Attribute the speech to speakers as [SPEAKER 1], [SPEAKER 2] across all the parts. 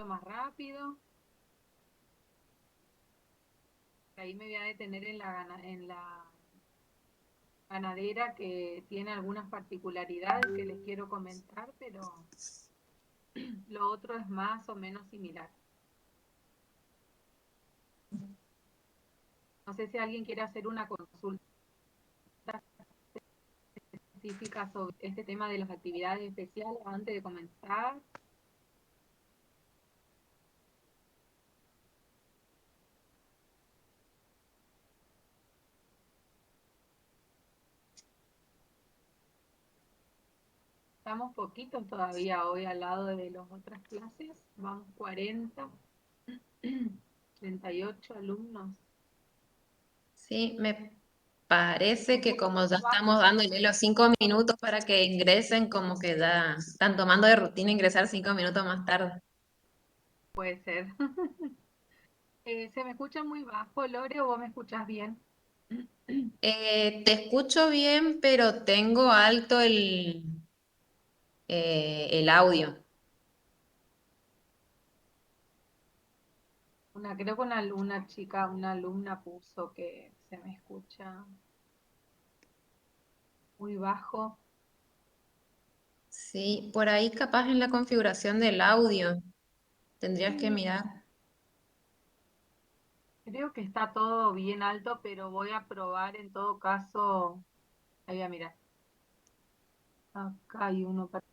[SPEAKER 1] poquito más rápido. Ahí me voy a detener en la ganadera, que tiene algunas particularidades que les quiero comentar, pero lo otro es más o menos similar. No sé si alguien quiere hacer una consulta específica sobre este tema de las actividades especiales antes de comenzar. Estamos poquitos todavía hoy al lado de las otras clases. Vamos 40, 38 alumnos.
[SPEAKER 2] Sí, me parece
[SPEAKER 1] ¿Me
[SPEAKER 2] que
[SPEAKER 1] escuchan
[SPEAKER 2] como ya
[SPEAKER 1] muy
[SPEAKER 2] estamos
[SPEAKER 1] bajo?
[SPEAKER 2] dándole los 5 minutos para que ingresen, como que ya están tomando de rutina ingresar 5 minutos más tarde.
[SPEAKER 1] Puede ser. ¿Se me escucha muy bajo, Lore, o vos me escuchás bien?
[SPEAKER 2] Te escucho bien, pero tengo alto el audio.
[SPEAKER 1] Creo que una chica, una alumna puso que se me escucha muy bajo.
[SPEAKER 2] Sí, por ahí capaz en la configuración del audio tendrías que
[SPEAKER 1] Sí,
[SPEAKER 2] mirar.
[SPEAKER 1] creo que está todo bien alto, pero voy a probar en todo caso. Ahí voy a mirar. Acá hay uno para...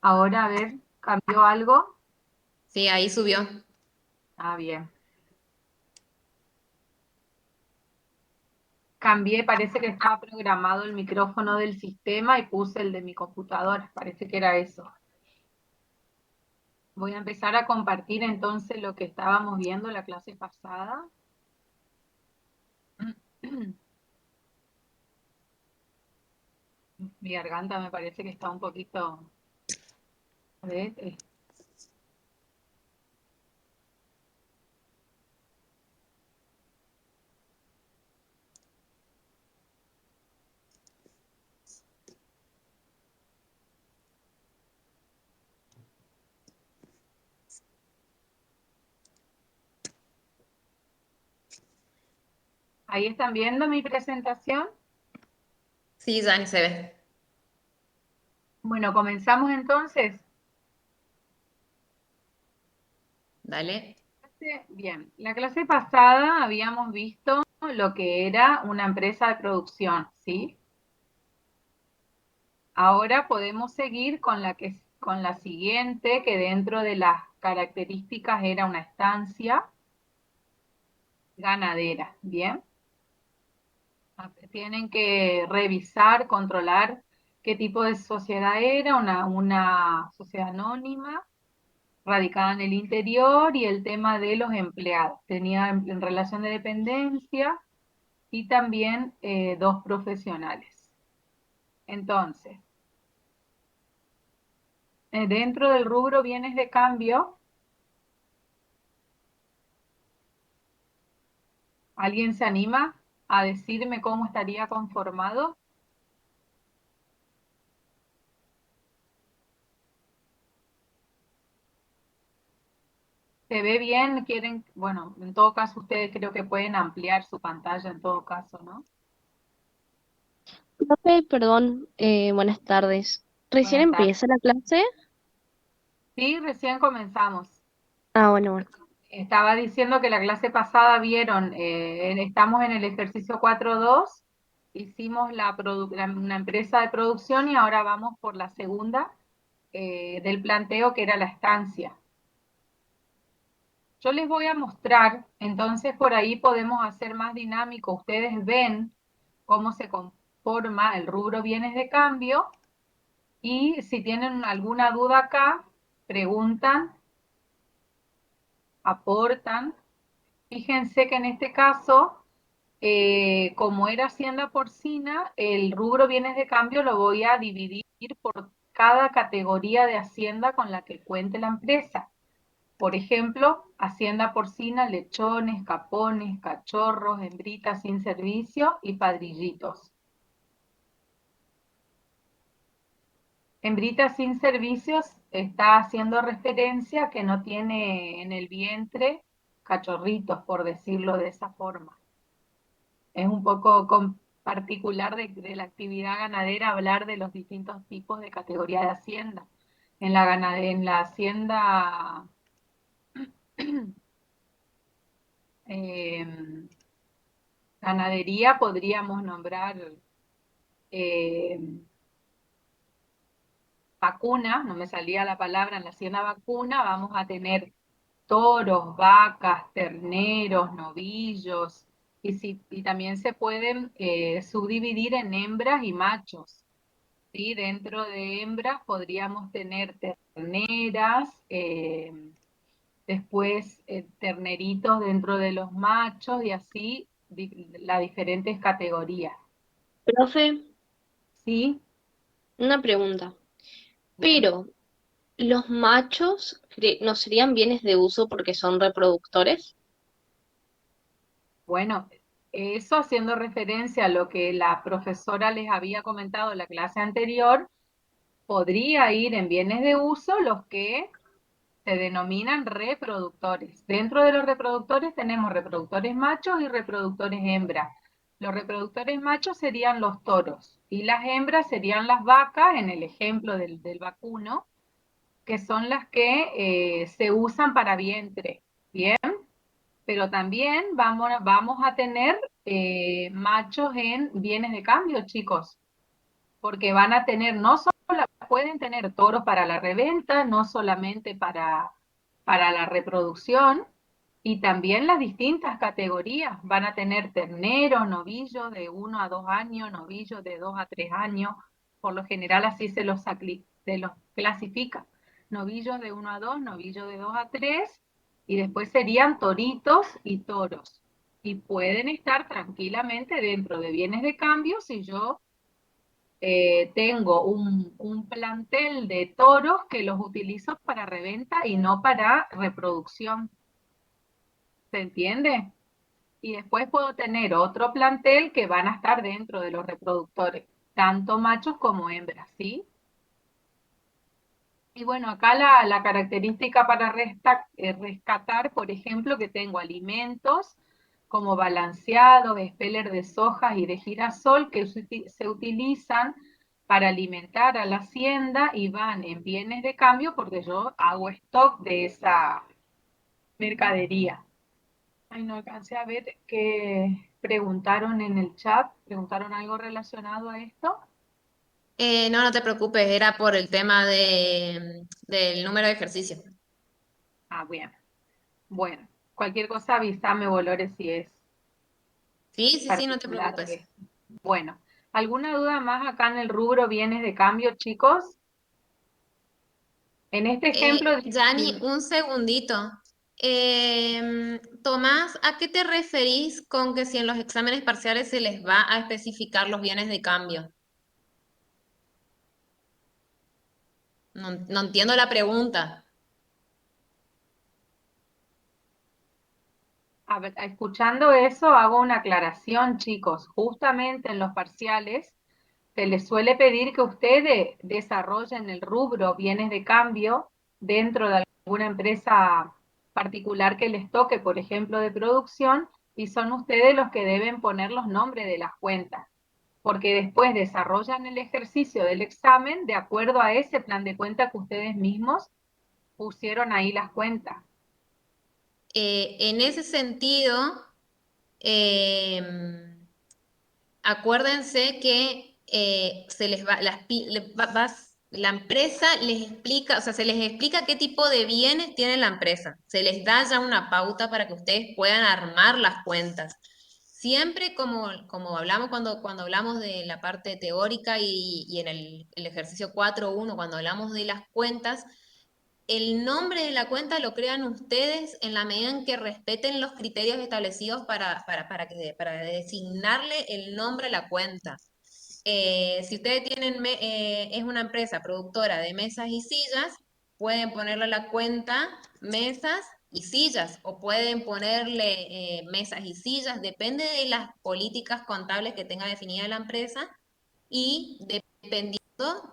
[SPEAKER 1] Ahora, a ver, ¿cambió algo?
[SPEAKER 2] Sí, ahí subió.
[SPEAKER 1] Ah, bien. Cambié, parece que estaba programado el micrófono del sistema y puse el de mi computadora. Parece que era eso. Voy a empezar a compartir entonces lo que estábamos viendo la clase pasada. Mi garganta me parece que está un poquito... A ver, ahí están viendo mi presentación.
[SPEAKER 2] Sí, Dani, se ve.
[SPEAKER 1] Bueno, comenzamos entonces.
[SPEAKER 2] Dale.
[SPEAKER 1] Bien, la clase pasada habíamos visto lo que era una empresa de producción, ¿sí? Ahora podemos seguir con la siguiente, que dentro de las características era una estancia ganadera, ¿bien? Tienen que revisar, controlar qué tipo de sociedad era, una sociedad anónima, radicada en el interior, y el tema de los empleados. Tenía en relación de dependencia y también dos profesionales. Entonces, dentro del rubro bienes de cambio, ¿alguien se anima a decirme cómo estaría conformado? ¿Se ve bien? ¿Quieren? Bueno, en todo caso ustedes creo que pueden ampliar su pantalla en todo caso, ¿no?
[SPEAKER 3] Profe, perdón, buenas tardes. ¿Recién
[SPEAKER 1] Buenas tardes.
[SPEAKER 3] empieza la clase?
[SPEAKER 1] Sí, recién comenzamos.
[SPEAKER 3] Ah, bueno, bueno.
[SPEAKER 1] Estaba diciendo que la clase pasada vieron, estamos en el ejercicio 4.2, hicimos una empresa de producción y ahora vamos por la segunda del planteo, que era la estancia. Yo les voy a mostrar, entonces por ahí podemos hacer más dinámico. Ustedes ven cómo se conforma el rubro bienes de cambio, y si tienen alguna duda acá, preguntan, aportan. Fíjense que en este caso, como era hacienda porcina, el rubro bienes de cambio lo voy a dividir por cada categoría de hacienda con la que cuente la empresa. Por ejemplo, hacienda porcina, lechones, capones, cachorros, hembritas sin servicio y padrillitos. Hembrita sin servicios está haciendo referencia a que no tiene en el vientre cachorritos, por decirlo de esa forma. Es un poco particular de la actividad ganadera hablar de los distintos tipos de categoría de hacienda. En la hacienda eh, ganadería podríamos nombrar eh, vacuna, no me salía la palabra, en la hacienda vacuna vamos a tener toros, vacas, terneros, novillos, y también se pueden subdividir en hembras y machos. ¿Sí? Dentro de hembras podríamos tener terneras, después terneritos dentro de los machos y así las diferentes categorías.
[SPEAKER 3] Profe,
[SPEAKER 1] ¿Sí?
[SPEAKER 3] una pregunta.
[SPEAKER 1] Bien.
[SPEAKER 3] Pero, ¿los machos no serían bienes de uso porque son reproductores?
[SPEAKER 1] Bueno, eso haciendo referencia a lo que la profesora les había comentado en la clase anterior, podría ir en bienes de uso los que se denominan reproductores. Dentro de los reproductores tenemos reproductores machos y reproductores hembras. Los reproductores machos serían los toros y las hembras serían las vacas, en el ejemplo del vacuno, que son las que se usan para vientre. Bien, pero también vamos a tener machos en bienes de cambio, chicos, porque van a tener, no solo pueden tener toros para la reventa, no solamente para la reproducción, y también las distintas categorías. Van a tener terneros, novillos de 1 a 2 años, novillos de 2 a 3 años, por lo general así se los clasifica. Novillos de 1 a 2, novillos de 2 a 3, y después serían toritos y toros. Y pueden estar tranquilamente dentro de bienes de cambio si yo tengo un plantel de toros que los utilizo para reventa y no para reproducción. ¿Se entiende? Y después puedo tener otro plantel que van a estar dentro de los reproductores, tanto machos como hembras, ¿sí? Y bueno, acá la característica para rescatar, por ejemplo, que tengo alimentos como balanceados, speller de soja y de girasol que se utilizan para alimentar a la hacienda y van en bienes de cambio porque yo hago stock de esa mercadería. Ay, no alcancé a ver qué preguntaron en el chat. ¿Preguntaron algo relacionado a esto?
[SPEAKER 2] No, no te preocupes, era por el tema del número de ejercicio.
[SPEAKER 1] Ah, bien. Bueno, cualquier cosa avísame, Dolores, si es
[SPEAKER 2] Sí, sí, sí, no te
[SPEAKER 1] particular.
[SPEAKER 2] preocupes.
[SPEAKER 1] Bueno, ¿alguna duda más acá en el rubro bienes de cambio, chicos? En este ejemplo,
[SPEAKER 2] Yani, un segundito. Tomás, ¿a qué te referís con que si en los exámenes parciales se les va a especificar los bienes de cambio? No, no entiendo la pregunta.
[SPEAKER 1] escuchando eso, hago una aclaración, chicos. Justamente en los parciales se les suele pedir que ustedes desarrollen el rubro bienes de cambio dentro de alguna empresa particular que les toque, por ejemplo, de producción, y son ustedes los que deben poner los nombres de las cuentas, porque después desarrollan el ejercicio del examen de acuerdo a ese plan de cuenta que ustedes mismos pusieron ahí las cuentas.
[SPEAKER 2] En ese sentido, em, acuérdense que se les va, la empresa les explica, o sea, se les explica qué tipo de bienes tiene la empresa. Se les da ya una pauta para que ustedes puedan armar las cuentas. Siempre como hablamos cuando hablamos de la parte teórica y en el ejercicio 4.1, cuando hablamos de las cuentas, el nombre de la cuenta lo crean ustedes en la medida en que respeten los criterios establecidos para designarle el nombre a la cuenta. Si ustedes tienen, es una empresa productora de mesas y sillas, pueden ponerle a la cuenta mesas y sillas, o pueden ponerle mesas y sillas, depende de las políticas contables que tenga definida la empresa y dependiendo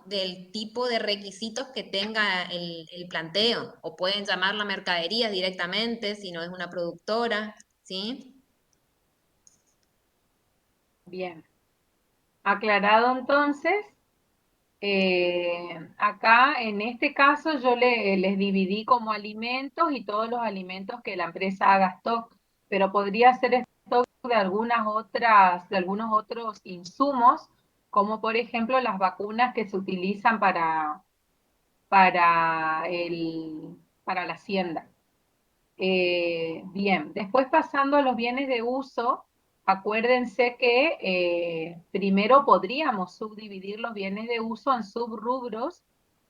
[SPEAKER 2] del tipo de requisitos que tenga el planteo, o pueden llamarla mercadería directamente si no es una productora, ¿sí?
[SPEAKER 1] Bien. Aclarado entonces, acá en este caso yo les dividí como alimentos y todos los alimentos que la empresa haga stock, pero podría ser stock de de algunos otros insumos, como por ejemplo las vacunas que se utilizan para para la hacienda. Bien, después pasando a los bienes de uso, acuérdense que primero podríamos subdividir los bienes de uso en subrubros,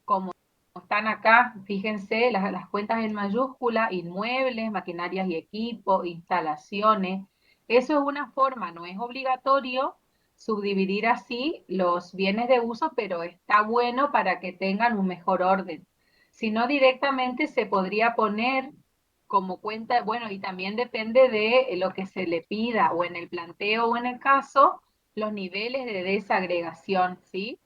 [SPEAKER 1] como están acá, fíjense, las cuentas en mayúscula: inmuebles, maquinarias y equipos, instalaciones. Eso es una forma, no es obligatorio subdividir así los bienes de uso, pero está bueno para que tengan un mejor orden. Si no, directamente se podría poner como cuenta, bueno, y también depende de lo que se le pida, o en el planteo o en el caso, los niveles de desagregación, ¿sí?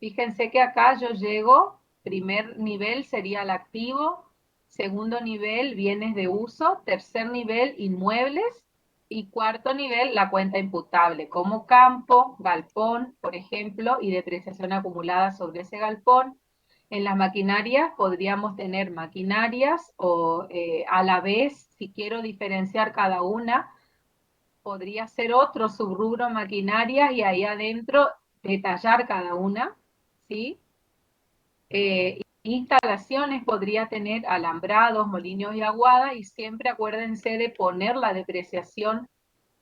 [SPEAKER 1] Fíjense que acá yo llego, primer nivel sería el activo, segundo nivel bienes de uso, tercer nivel inmuebles y cuarto nivel la cuenta imputable, como campo, galpón, por ejemplo, y depreciación acumulada sobre ese galpón. En las maquinarias podríamos tener maquinarias o a la vez, si quiero diferenciar cada una, podría ser otro subrubro maquinarias y ahí adentro detallar cada una, ¿sí? Instalaciones podría tener alambrados, molinos y aguada, y siempre acuérdense de poner la depreciación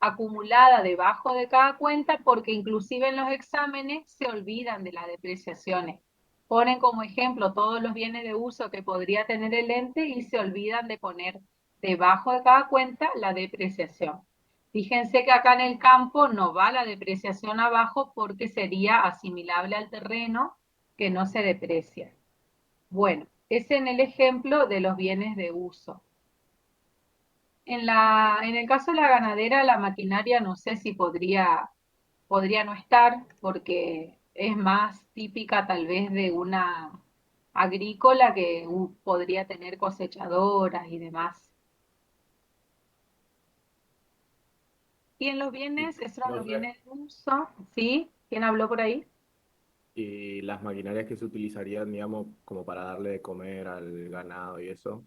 [SPEAKER 1] acumulada debajo de cada cuenta, porque inclusive en los exámenes se olvidan de las depreciaciones. Ponen como ejemplo todos los bienes de uso que podría tener el ente y se olvidan de poner debajo de cada cuenta la depreciación. Fíjense que acá en el campo no va la depreciación abajo porque sería asimilable al terreno que no se deprecia. Bueno, es en el ejemplo de los bienes de uso. En el caso de la ganadera, la maquinaria no sé si podría no estar, porque es más típica tal vez de una agrícola que podría tener cosechadoras y demás. Y en los
[SPEAKER 4] Y
[SPEAKER 1] bienes, esos son
[SPEAKER 4] no
[SPEAKER 1] los
[SPEAKER 4] sé.
[SPEAKER 1] bienes de uso, ¿sí? ¿Quién habló por ahí?
[SPEAKER 4] Y las maquinarias que se utilizarían, digamos, como para darle de comer al ganado y eso,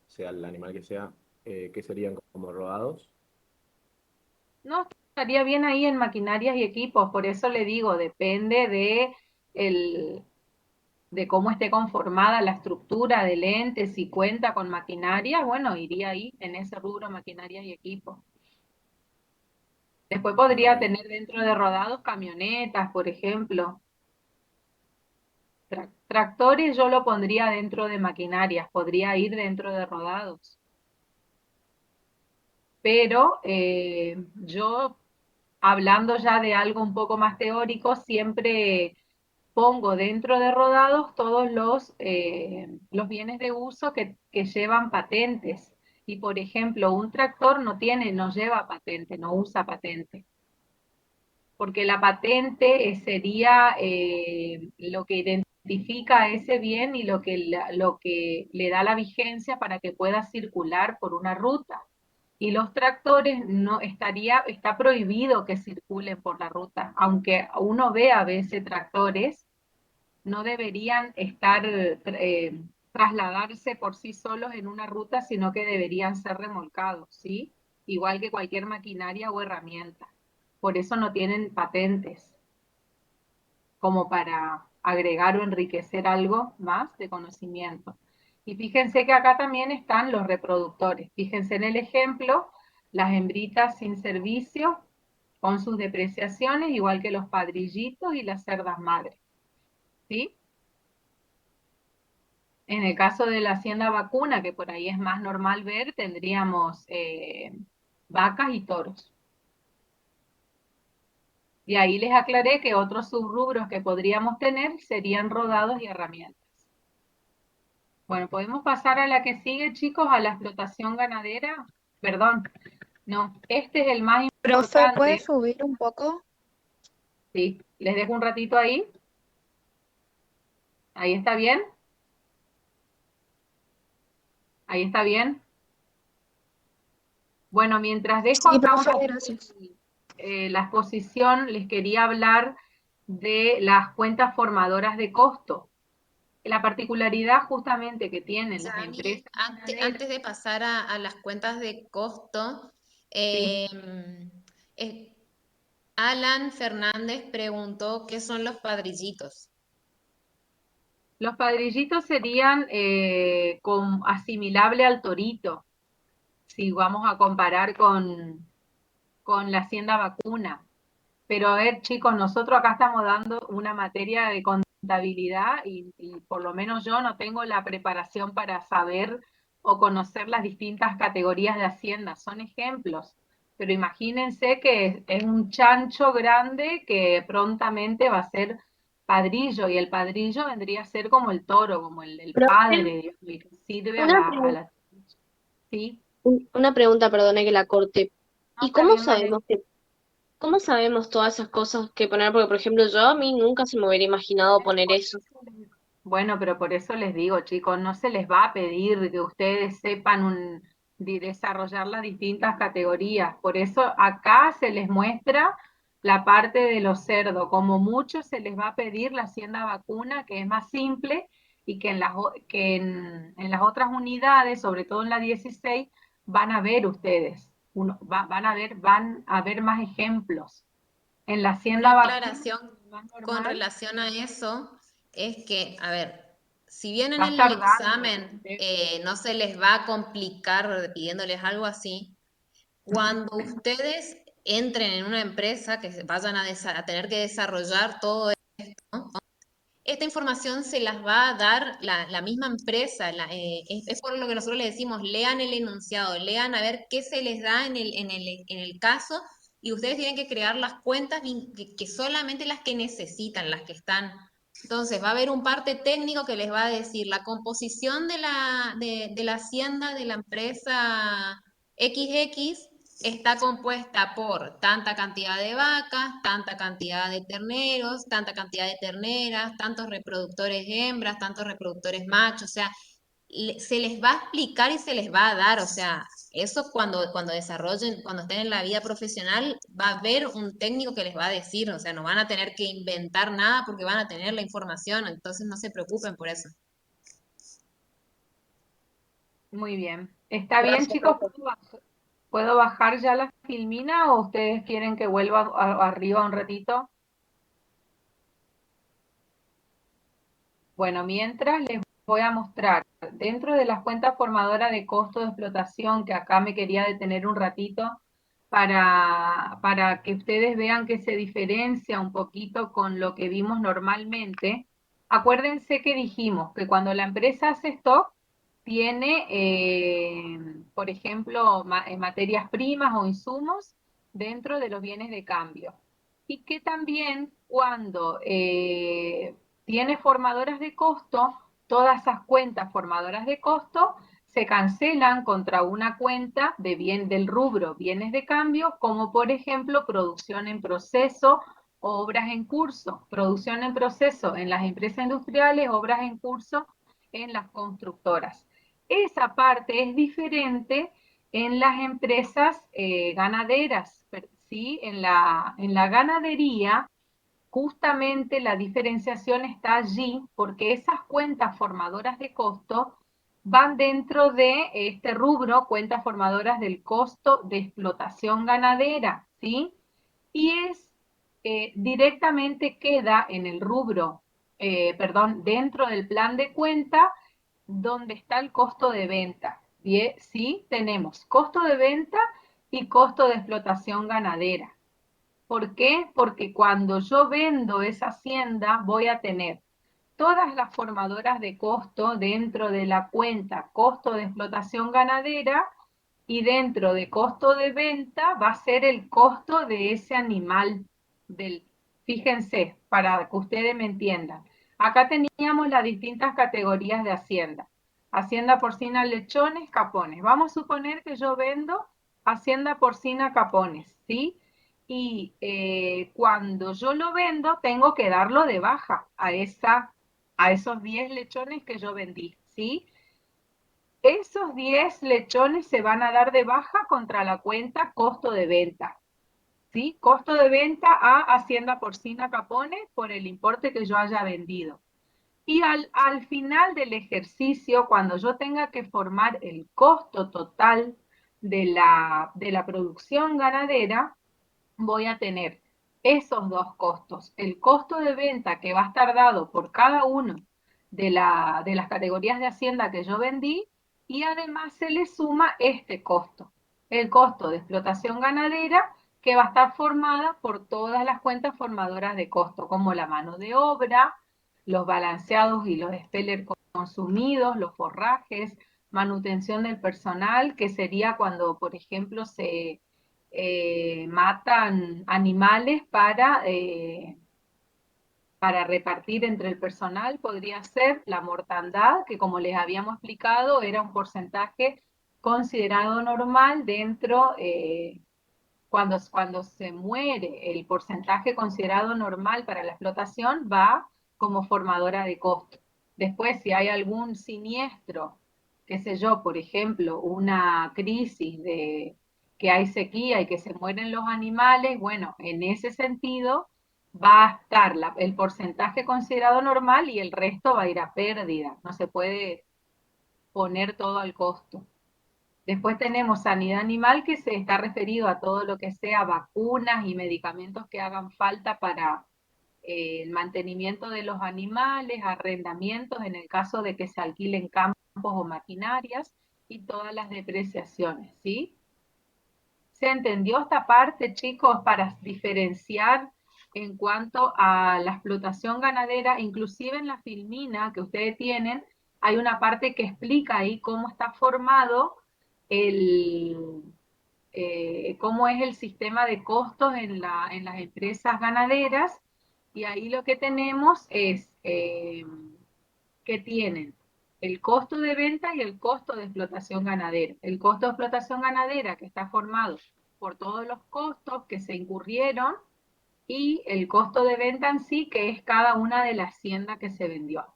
[SPEAKER 4] sea el animal que sea, que serían como rodados.
[SPEAKER 1] No, estaría bien ahí en maquinarias y equipos, por eso le digo, depende el, de cómo esté conformada la estructura del ente, si cuenta con maquinaria, bueno, iría ahí en ese rubro maquinaria y equipo. Después
[SPEAKER 4] Ah,
[SPEAKER 1] podría
[SPEAKER 4] bien.
[SPEAKER 1] tener dentro de rodados camionetas, por ejemplo. Tractores yo lo pondría dentro de maquinarias, podría ir dentro de rodados. Pero yo, hablando ya de algo un poco más teórico, siempre pongo dentro de rodados todos los bienes de uso que llevan patentes. Y por ejemplo, un tractor no lleva patente, no usa patente, porque la patente sería lo que identifica a ese bien y lo que le da la vigencia para que pueda circular por una ruta. Y los tractores no está prohibido que circulen por la ruta, aunque uno ve a veces tractores, no deberían trasladarse por sí solos en una ruta, sino que deberían ser remolcados, ¿sí? Igual que cualquier maquinaria o herramienta. Por eso no tienen patentes, como para agregar o enriquecer algo más de conocimiento. Y fíjense que acá también están los reproductores. Fíjense en el ejemplo, las hembritas sin servicio con sus depreciaciones, igual que los padrillitos y las cerdas madres, ¿sí? En el caso de la hacienda vacuna, que por ahí es más normal ver, tendríamos vacas y toros. Y ahí les aclaré que otros subrubros que podríamos tener serían rodados y herramientas. Bueno, podemos pasar a la que sigue, chicos, a la explotación ganadera. Perdón, no, este es el más
[SPEAKER 5] Profe, ¿puede
[SPEAKER 1] importante.
[SPEAKER 5] subir un poco?
[SPEAKER 1] Sí, les dejo un ratito ahí. Ahí está bien. Ahí está bien. Bueno, mientras dejo
[SPEAKER 5] Sí,
[SPEAKER 1] acá un
[SPEAKER 5] profe,
[SPEAKER 1] poquito
[SPEAKER 5] gracias.
[SPEAKER 1] la exposición, les quería hablar de las cuentas formadoras de costo. La particularidad justamente que tienen las
[SPEAKER 2] Yani,
[SPEAKER 1] empresas ganaderas,
[SPEAKER 2] antes de pasar a las cuentas de costo,
[SPEAKER 1] sí.
[SPEAKER 2] eh, Alan Fernández preguntó qué son los padrillitos.
[SPEAKER 1] Los padrillitos serían asimilable al torito, si vamos a comparar con la hacienda vacuna. Pero a ver, chicos, nosotros acá estamos dando una materia de contabilidad y por lo menos yo no tengo la preparación para saber o conocer las distintas categorías de hacienda. Son ejemplos. Pero imagínense que es un chancho grande que prontamente va a ser padrillo y el padrillo vendría a ser como el toro, como el
[SPEAKER 3] Profe,
[SPEAKER 1] padre, digamos, y que sirve a
[SPEAKER 3] una,
[SPEAKER 1] a
[SPEAKER 3] pregu-
[SPEAKER 1] la... Sí,
[SPEAKER 3] una pregunta, perdone que la corte.
[SPEAKER 1] no
[SPEAKER 3] ¿Y
[SPEAKER 1] está bien, Vale.
[SPEAKER 3] cómo sabemos todas esas cosas que poner? Porque, por ejemplo, yo a mí nunca se me hubiera imaginado poner eso.
[SPEAKER 1] Bueno, pero por eso les digo, chicos, no se les va a pedir que ustedes sepan desarrollar las distintas categorías. Por eso acá se les muestra la parte de los cerdos. Como mucho se les va a pedir la hacienda vacuna, que es más simple y que en las otras unidades, sobre todo en la 16, van a ver ustedes, van a ver más ejemplos. En la
[SPEAKER 2] Una
[SPEAKER 1] hacienda vacuna,
[SPEAKER 2] aclaración
[SPEAKER 1] más
[SPEAKER 2] con
[SPEAKER 1] normal,
[SPEAKER 2] relación a eso es que, a ver, si bien en
[SPEAKER 1] va a
[SPEAKER 2] el
[SPEAKER 1] estar dando.
[SPEAKER 2] examen no se les va a complicar pidiéndoles algo así, cuando ustedes entren en una empresa que vayan a tener que desarrollar todo esto, esta información se las va a dar la misma empresa. Es por lo que nosotros le decimos, lean el enunciado, lean a ver qué se les da en el caso y ustedes tienen que crear las cuentas que solamente las que necesitan, las que están. Entonces va a haber un parte técnico que les va a decir la composición de la hacienda de la empresa XX está compuesta por tanta cantidad de vacas, tanta cantidad de terneros, tanta cantidad de terneras, tantos reproductores hembras, tantos reproductores machos, o sea, se les va a explicar y se les va a dar, o sea, eso cuando desarrollen, cuando estén en la vida profesional, va a haber un técnico que les va a decir, o sea, no van a tener que inventar nada porque van a tener la información, entonces no se preocupen por eso.
[SPEAKER 1] Muy bien. ¿Está bien,
[SPEAKER 3] Gracias,
[SPEAKER 1] chicos?
[SPEAKER 3] profe.
[SPEAKER 1] ¿Puedo bajar ya la filmina o ustedes quieren que vuelva arriba un ratito? Bueno, mientras les voy a mostrar, dentro de las cuentas formadoras de costo de explotación, que acá me quería detener un ratito para que ustedes vean que se diferencia un poquito con lo que vimos normalmente. Acuérdense que dijimos que cuando la empresa hace stock, tiene, por ejemplo, materias primas o insumos dentro de los bienes de cambio. Y que también cuando tiene formadoras de costo, todas esas cuentas formadoras de costo se cancelan contra una cuenta del rubro bienes de cambio, como por ejemplo producción en proceso, obras en curso, producción en proceso en las empresas industriales, obras en curso en las constructoras. Esa parte es diferente en las empresas ganaderas, ¿sí? En la ganadería, justamente la diferenciación está allí porque esas cuentas formadoras de costo van dentro de este rubro, cuentas formadoras del costo de explotación ganadera, ¿sí? Y directamente queda en el rubro, perdón, dentro del plan de cuenta donde está el costo de venta. ¿Sí? Tenemos costo de venta y costo de explotación ganadera. ¿Por qué? Porque cuando yo vendo esa hacienda voy a tener todas las formadoras de costo dentro de la cuenta costo de explotación ganadera y dentro de costo de venta va a ser el costo de ese animal. Fíjense, para que ustedes me entiendan. Acá teníamos las distintas categorías de hacienda. Hacienda porcina lechones, capones. Vamos a suponer que yo vendo hacienda porcina capones, ¿sí? Y cuando yo lo vendo, tengo que darlo de baja a esos 10 lechones que yo vendí, ¿sí? Esos 10 lechones se van a dar de baja contra la cuenta costo de venta, ¿sí? Costo de venta a hacienda porcina capones por el importe que yo haya vendido. Y al final del ejercicio, cuando yo tenga que formar el costo total de la producción ganadera, voy a tener esos dos costos. El costo de venta que va a estar dado por cada uno de las categorías de hacienda que yo vendí y además se le suma este costo, el costo de explotación ganadera que va a estar formada por todas las cuentas formadoras de costo, como la mano de obra, los balanceados y los speller consumidos, los forrajes, manutención del personal, que sería cuando, por ejemplo, se matan animales para repartir entre el personal, podría ser la mortandad, que como les habíamos explicado, era un porcentaje considerado normal dentro, cuando se muere, el porcentaje considerado normal para la explotación va como formadora de costo. Después, si hay algún siniestro, qué sé yo, por ejemplo, una crisis de que hay sequía y que se mueren los animales, bueno, en ese sentido va a estar el porcentaje considerado normal y el resto va a ir a pérdida. No se puede poner todo al costo. Después tenemos sanidad animal, que se está referido a todo lo que sea vacunas y medicamentos que hagan falta para el mantenimiento de los animales, arrendamientos en el caso de que se alquilen campos o maquinarias y todas las depreciaciones, ¿sí? ¿Se entendió esta parte, chicos, para diferenciar en cuanto a la explotación ganadera? Inclusive en la filmina que ustedes tienen, hay una parte que explica ahí cómo está formado el, cómo es el sistema de costos en las empresas ganaderas, y ahí lo que tenemos es que tienen el costo de venta y el costo de explotación ganadera. El costo de explotación ganadera que está formado por todos los costos que se incurrieron y el costo de venta en sí, que es cada una de las haciendas que se vendió.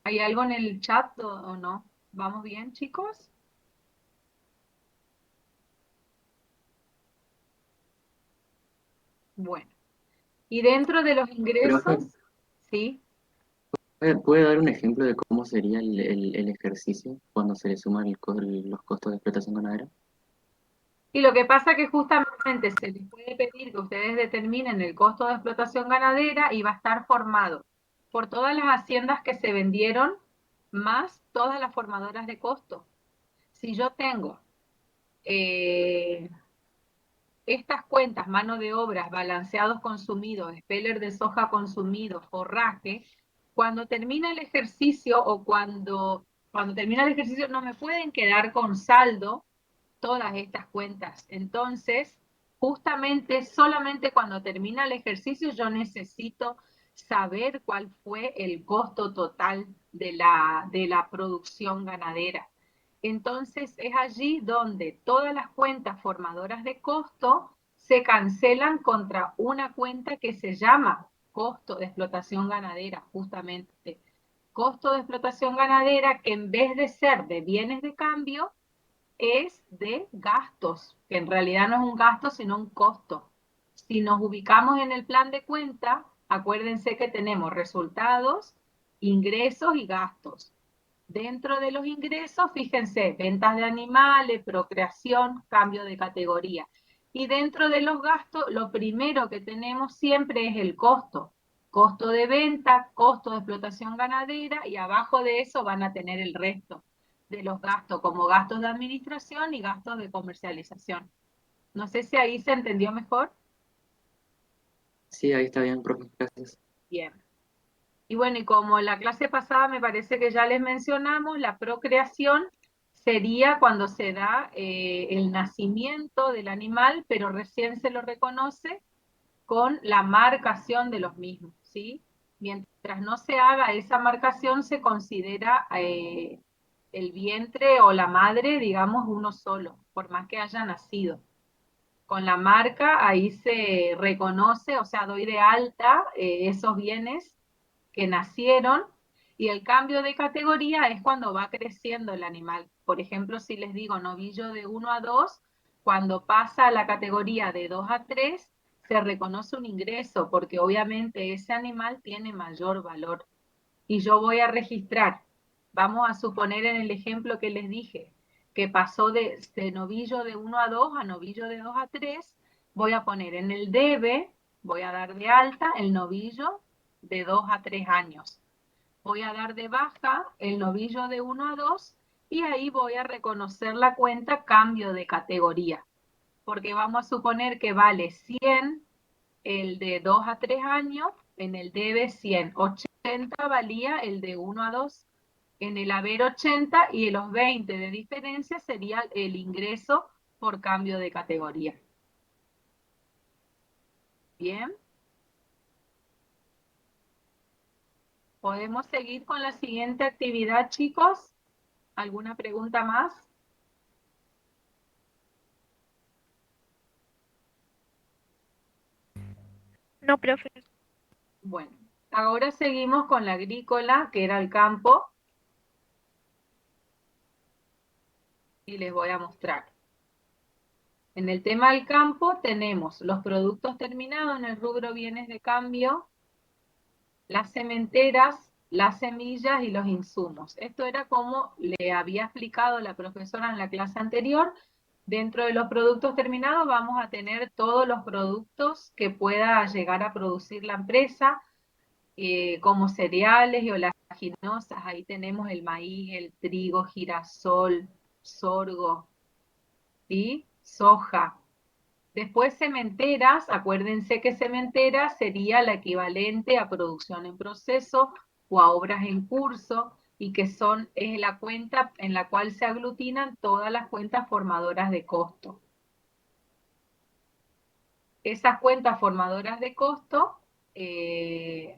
[SPEAKER 1] ¿Hay algo en el chat o no? ¿Vamos bien, chicos? Bueno, y dentro de los
[SPEAKER 5] Profe,
[SPEAKER 1] ingresos, ¿sí?
[SPEAKER 5] ¿puede dar un ejemplo de cómo sería el ejercicio cuando se le suman los costos de explotación ganadera?
[SPEAKER 1] Y lo que pasa es que justamente se les puede pedir que ustedes determinen el costo de explotación ganadera y va a estar formado por todas las haciendas que se vendieron más todas las formadoras de costo. Si yo tengo eh, estas cuentas, mano de obras, balanceados consumidos, speller de soja consumido, forraje, cuando termina el ejercicio o cuando termina el ejercicio no me pueden quedar con saldo todas estas cuentas. Entonces, justamente solamente cuando termina el ejercicio yo necesito saber cuál fue el costo total de la producción ganadera. Entonces, es allí donde todas las cuentas formadoras de costo se cancelan contra una cuenta que se llama costo de explotación ganadera, justamente. Costo de explotación ganadera que en vez de ser de bienes de cambio, es de gastos, que en realidad no es un gasto, sino un costo. Si nos ubicamos en el plan de cuenta, acuérdense que tenemos resultados, ingresos y gastos. Dentro de los ingresos, fíjense, ventas de animales, procreación, cambio de categoría. Y dentro de los gastos, lo primero que tenemos siempre es el costo. Costo de venta, costo de explotación ganadera, y abajo de eso van a tener el resto de los gastos, como gastos de administración y gastos de comercialización. No sé si ahí se entendió mejor.
[SPEAKER 5] Sí, ahí está bien, profe, gracias.
[SPEAKER 1] Bien. Y bueno, y como en la clase pasada me parece que ya les mencionamos, la procreación sería cuando se da el nacimiento del animal, pero recién se lo reconoce con la marcación de los mismos, ¿sí? Mientras no se haga esa marcación, se considera el vientre o la madre, digamos, uno solo, por más que haya nacido. Con la marca ahí se reconoce, o sea, doy de alta esos bienes que nacieron, y el cambio de categoría es cuando va creciendo el animal. Por ejemplo, si les digo novillo de 1 a 2, cuando pasa a la categoría de 2 a 3, se reconoce un ingreso, porque obviamente ese animal tiene mayor valor. Y yo voy a registrar, vamos a suponer en el ejemplo que les dije, que pasó de novillo de 1 a 2 a novillo de 2 a 3, voy a poner en el debe, voy a dar de alta el novillo de 2 a 3 años. Voy a dar de baja el novillo de 1 a 2, y ahí voy a reconocer la cuenta cambio de categoría, porque vamos a suponer que vale 100 el de 2 a 3 años, en el debe 100, 80 valía el de 1 a 2, en el haber 80, y los 20 de diferencia sería el ingreso por cambio de categoría. Bien, podemos seguir con la siguiente actividad, chicos. ¿Alguna pregunta más?
[SPEAKER 6] No, profe.
[SPEAKER 1] Bueno, ahora seguimos con la agrícola, que era el campo, y les voy a mostrar. En el tema del campo tenemos los productos terminados en el rubro bienes de cambio, las sementeras, las semillas y los insumos. Esto era como le había explicado la profesora en la clase anterior. Dentro de los productos terminados vamos a tener todos los productos que pueda llegar a producir la empresa, como cereales y oleaginosas. Ahí tenemos el maíz, el trigo, girasol, sorgo, ¿sí? Soja. Después cementeras, acuérdense que cementera sería la equivalente a producción en proceso o a obras en curso, y que es la cuenta en la cual se aglutinan todas las cuentas formadoras de costo. Esas cuentas formadoras de costo,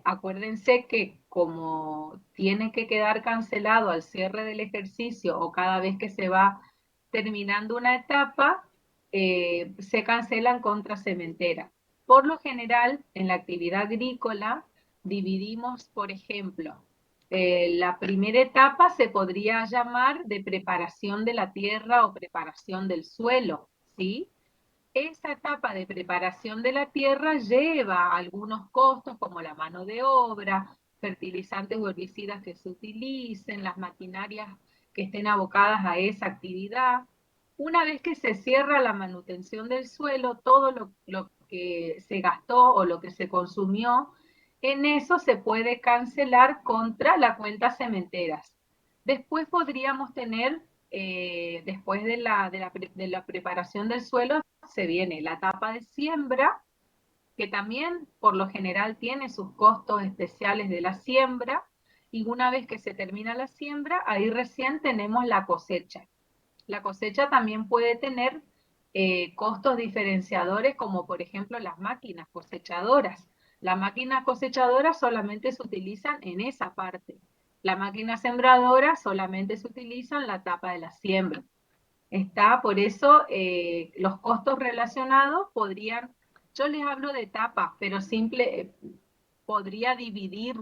[SPEAKER 1] acuérdense que como tiene que quedar cancelado al cierre del ejercicio o cada vez que se va terminando una etapa, se cancelan contra cementera. Por lo general, en la actividad agrícola, dividimos, por ejemplo, la primera etapa se podría llamar de preparación de la tierra o preparación del suelo, ¿sí? Esa etapa de preparación de la tierra lleva algunos costos, como la mano de obra, fertilizantes o herbicidas que se utilicen, las maquinarias que estén abocadas a esa actividad. Una vez que se cierra la manutención del suelo, todo lo que se gastó o lo que se consumió, en eso se puede cancelar contra la cuenta cementeras. Después podríamos tener, después de la preparación del suelo, se viene la etapa de siembra, que también por lo general tiene sus costos especiales de la siembra, y una vez que se termina la siembra, ahí recién tenemos la cosecha. La cosecha también puede tener costos diferenciadores, como por ejemplo las máquinas cosechadoras. Las máquinas cosechadoras solamente se utilizan en esa parte. La máquina sembradora solamente se utiliza en la etapa de la siembra. Está, por eso los costos relacionados podrían, yo les hablo de etapas, pero podría dividir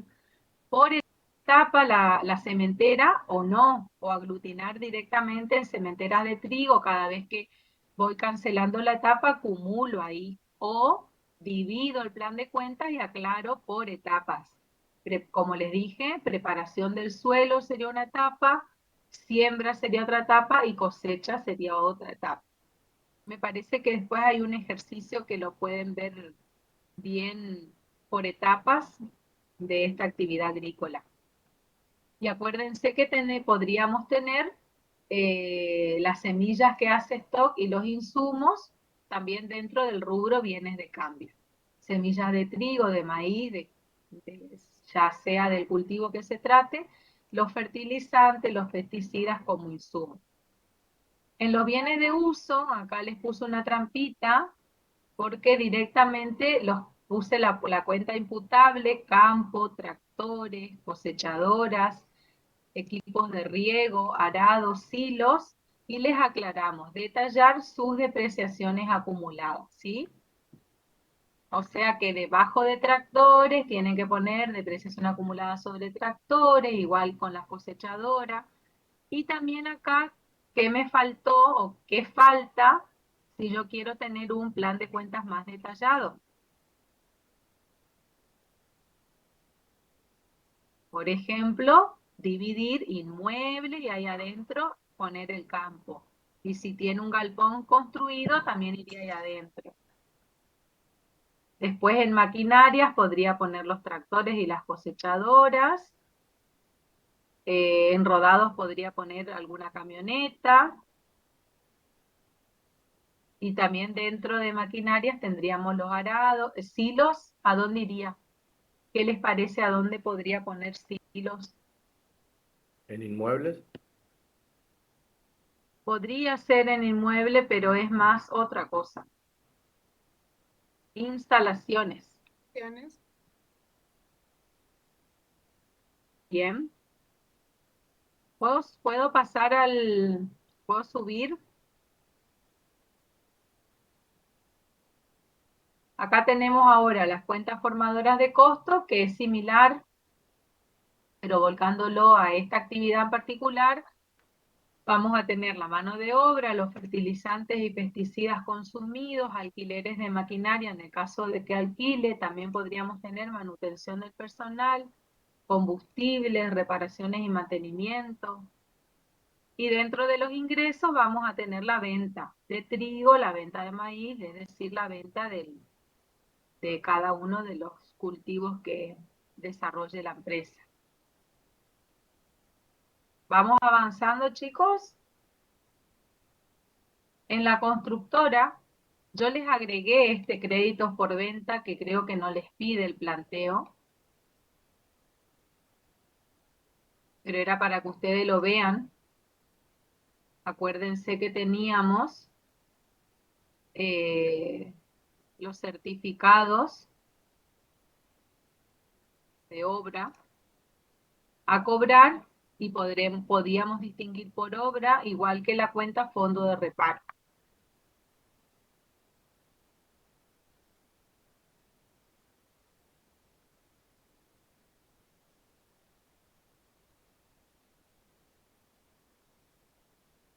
[SPEAKER 1] por etapa la cementera o no, o aglutinar directamente en cementeras de trigo. Cada vez que voy cancelando la etapa, acumulo ahí, o divido el plan de cuentas y aclaro por etapas. Como les dije, preparación del suelo sería una etapa, siembra sería otra etapa y cosecha sería otra etapa. Me parece que después hay un ejercicio que lo pueden ver bien por etapas de esta actividad agrícola. Y acuérdense que podríamos tener las semillas que hace stock y los insumos también dentro del rubro bienes de cambio. Semillas de trigo, de maíz, ya sea del cultivo que se trate, los fertilizantes, los pesticidas como insumos. En los bienes de uso, acá les puse una trampita, porque directamente puse la cuenta imputable, campo, tractores, cosechadoras, equipos de riego, arados, silos, y les aclaramos, detallar sus depreciaciones acumuladas, ¿sí? O sea que debajo de tractores tienen que poner depreciación acumulada sobre tractores, igual con las cosechadoras. Y también acá, ¿qué me faltó o qué falta si yo quiero tener un plan de cuentas más detallado? Por ejemplo, dividir inmueble y ahí adentro poner el campo. Y si tiene un galpón construido, también iría ahí adentro. Después en maquinarias podría poner los tractores y las cosechadoras. En rodados podría poner alguna camioneta. Y también dentro de maquinarias tendríamos los arados, silos. ¿A dónde iría? ¿Qué les parece a dónde podría poner silos?
[SPEAKER 4] En inmuebles,
[SPEAKER 1] Podría ser en inmueble, pero es más otra cosa. Instalaciones. Bien. ¿Puedo pasar ¿Puedo subir? Acá tenemos ahora las cuentas formadoras de costos, que es similar, pero volcándolo a esta actividad en particular, vamos a tener la mano de obra, los fertilizantes y pesticidas consumidos, alquileres de maquinaria en el caso de que alquile, también podríamos tener manutención del personal, combustibles, reparaciones y mantenimiento. Y dentro de los ingresos vamos a tener la venta de trigo, la venta de maíz, es decir, la venta de cada uno de los cultivos que desarrolle la empresa. Vamos avanzando, chicos. En la constructora, yo les agregué este créditos por venta que creo que no les pide el planteo, pero era para que ustedes lo vean. Acuérdense que teníamos los certificados de obra a cobrar y podíamos distinguir por obra, igual que la cuenta fondo de reparo.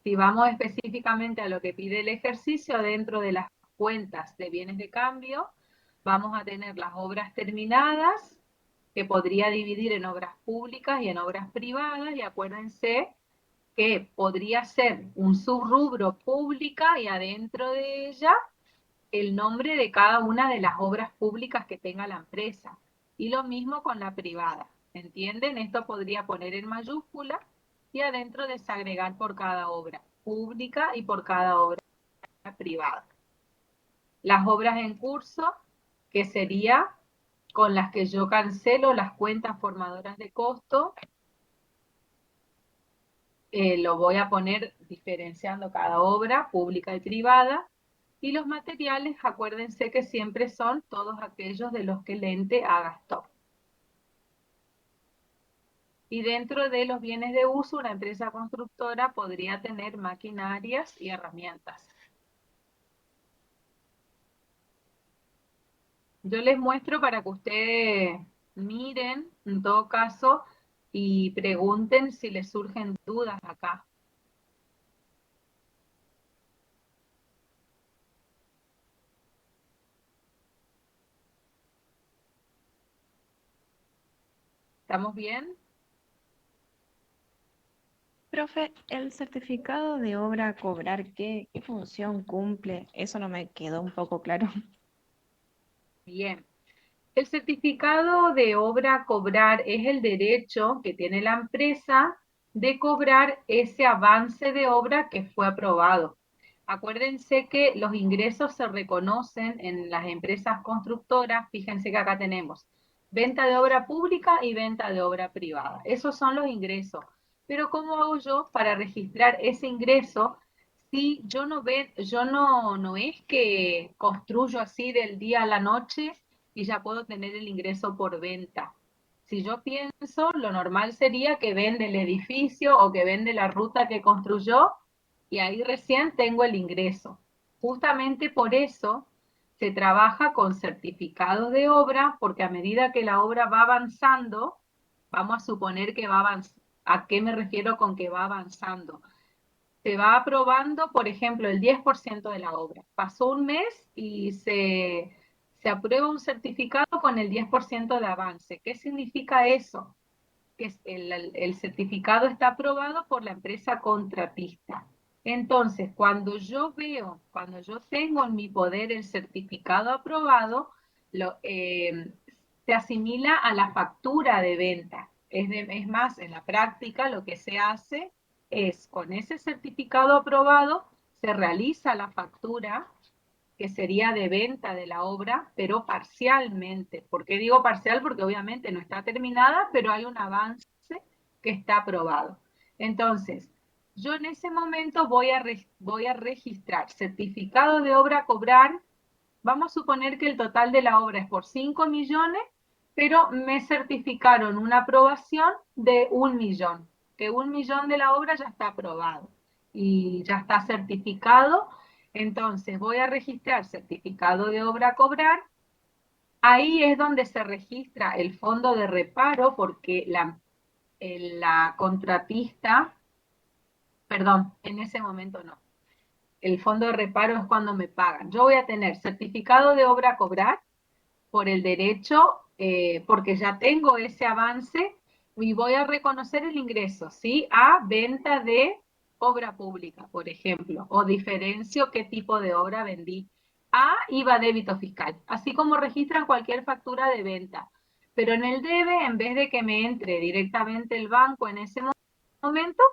[SPEAKER 1] Si vamos específicamente a lo que pide el ejercicio, dentro de las cuentas de bienes de cambio, vamos a tener las obras terminadas, que podría dividir en obras públicas y en obras privadas, y acuérdense que podría ser un subrubro pública y adentro de ella el nombre de cada una de las obras públicas que tenga la empresa. Y lo mismo con la privada. ¿Entienden? Esto podría poner en mayúscula y adentro desagregar por cada obra pública y por cada obra privada. Las obras en curso, que sería con las que yo cancelo las cuentas formadoras de costo, lo voy a poner diferenciando cada obra pública y privada. Y los materiales, acuérdense que siempre son todos aquellos de los que el ente haga stock. Y dentro de los bienes de uso, una empresa constructora podría tener maquinarias y herramientas. Yo les muestro para que ustedes miren, en todo caso, y pregunten si les surgen dudas acá. ¿Estamos bien?
[SPEAKER 6] Profe, el certificado de obra a cobrar, ¿qué función cumple? Eso no me quedó un poco claro.
[SPEAKER 1] Bien. El certificado de obra a cobrar es el derecho que tiene la empresa de cobrar ese avance de obra que fue aprobado. Acuérdense que los ingresos se reconocen en las empresas constructoras. Fíjense que acá tenemos venta de obra pública y venta de obra privada. Esos son los ingresos. Pero ¿cómo hago yo para registrar ese ingreso si yo no es que construyo así del día a la noche y ya puedo tener el ingreso por venta. Si yo pienso, lo normal sería que vende el edificio o que vende la ruta que construyó y ahí recién tengo el ingreso. Justamente por eso se trabaja con certificados de obra, porque a medida que la obra va avanzando, vamos a suponer que va avanzando. ¿A qué me refiero con que va avanzando? Se va aprobando, por ejemplo, el 10% de la obra. Pasó un mes y se aprueba un certificado con el 10% de avance. ¿Qué significa eso? Que el certificado está aprobado por la empresa contratista. Entonces, cuando yo tengo en mi poder el certificado aprobado, se asimila a la factura de venta. Es más, en la práctica lo que se hace es, con ese certificado aprobado, se realiza la factura que sería de venta de la obra, pero parcialmente. ¿Por qué digo parcial? Porque obviamente no está terminada, pero hay un avance que está aprobado. Entonces, yo en ese momento voy a registrar certificado de obra a cobrar. Vamos a suponer que el total de la obra es por 5 millones, pero me certificaron una aprobación de 1 millón, que 1 millón de la obra ya está aprobado y ya está certificado. Entonces voy a registrar certificado de obra a cobrar. Ahí es donde se registra el fondo de reparo, porque la contratista, perdón, en ese momento no. El fondo de reparo es cuando me pagan. Yo voy a tener certificado de obra a cobrar por el derecho, porque ya tengo ese avance y voy a reconocer el ingreso, ¿sí? A venta de obra pública, por ejemplo, o diferencio qué tipo de obra vendí. A IVA débito fiscal, así como registran cualquier factura de venta. Pero en el debe, en vez de que me entre directamente el banco en ese momento,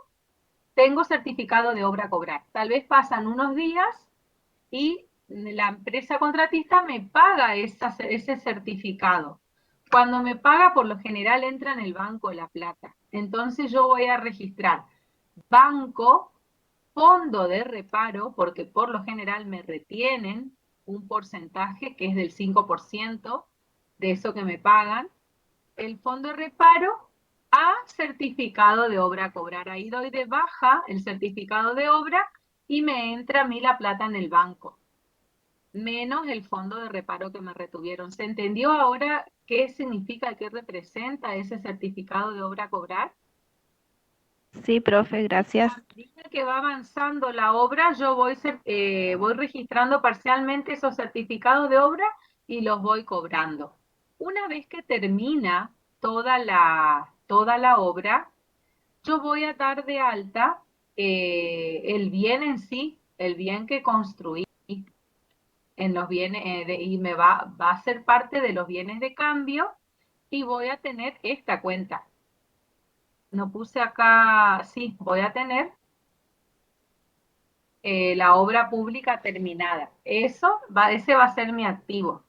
[SPEAKER 1] tengo certificado de obra a cobrar. Tal vez pasan unos días y la empresa contratista me paga ese certificado. Cuando me paga, por lo general entra en el banco la plata. Entonces yo voy a registrar banco, fondo de reparo, porque por lo general me retienen un porcentaje que es del 5% de eso que me pagan. El fondo de reparo a certificado de obra a cobrar. Ahí doy de baja el certificado de obra y me entra a mí la plata en el banco, menos el fondo de reparo que me retuvieron. ¿Se entendió ahora qué significa, qué representa ese certificado de obra a cobrar?
[SPEAKER 6] Sí, profe, gracias.
[SPEAKER 1] A medida que va avanzando la obra, yo voy registrando parcialmente esos certificados de obra y los voy cobrando. Una vez que termina toda la obra, yo voy a dar de alta el bien en sí, el bien que construí en los bienes, y va a ser parte de los bienes de cambio y voy a tener esta cuenta. No puse acá, sí, voy a tener la obra pública terminada. Ese va a ser mi activo.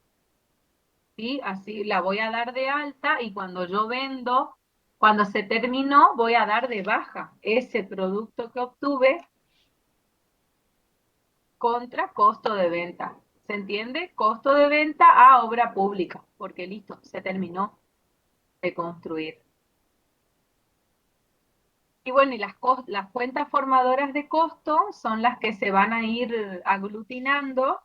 [SPEAKER 1] ¿Sí? Así la voy a dar de alta y cuando yo vendo, cuando se terminó, voy a dar de baja ese producto que obtuve contra costo de venta. ¿Se entiende? Costo de venta a obra pública, porque listo, se terminó de construir. Y bueno, y las cuentas formadoras de costo son las que se van a ir aglutinando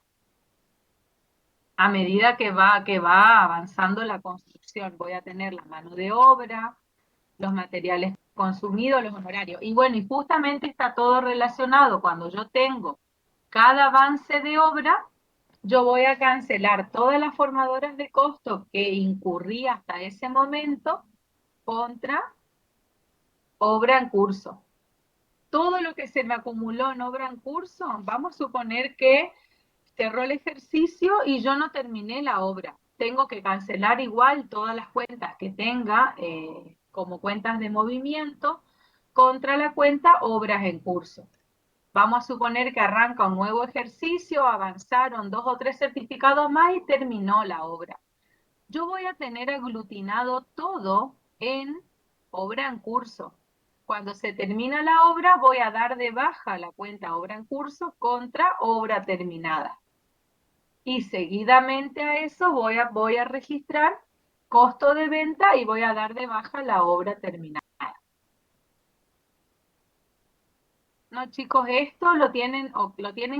[SPEAKER 1] a medida que va avanzando la construcción. Voy a tener la mano de obra, los materiales consumidos, los honorarios. Y bueno, y justamente está todo relacionado. Cuando yo tengo cada avance de obra, yo voy a cancelar todas las formadoras de costo que incurrí hasta ese momento contra obra en curso. Todo lo que se me acumuló en obra en curso, vamos a suponer que cerró el ejercicio y yo no terminé la obra. Tengo que cancelar igual todas las cuentas que tenga como cuentas de movimiento contra la cuenta obras en curso. Vamos a suponer que arranca un nuevo ejercicio, avanzaron 2 o 3 certificados más y terminó la obra. Yo voy a tener aglutinado todo en obra en curso. Cuando se termina la obra, voy a dar de baja la cuenta obra en curso contra obra terminada. Y seguidamente a eso voy a registrar costo de venta y voy a dar de baja la obra terminada. No, chicos, esto lo tienen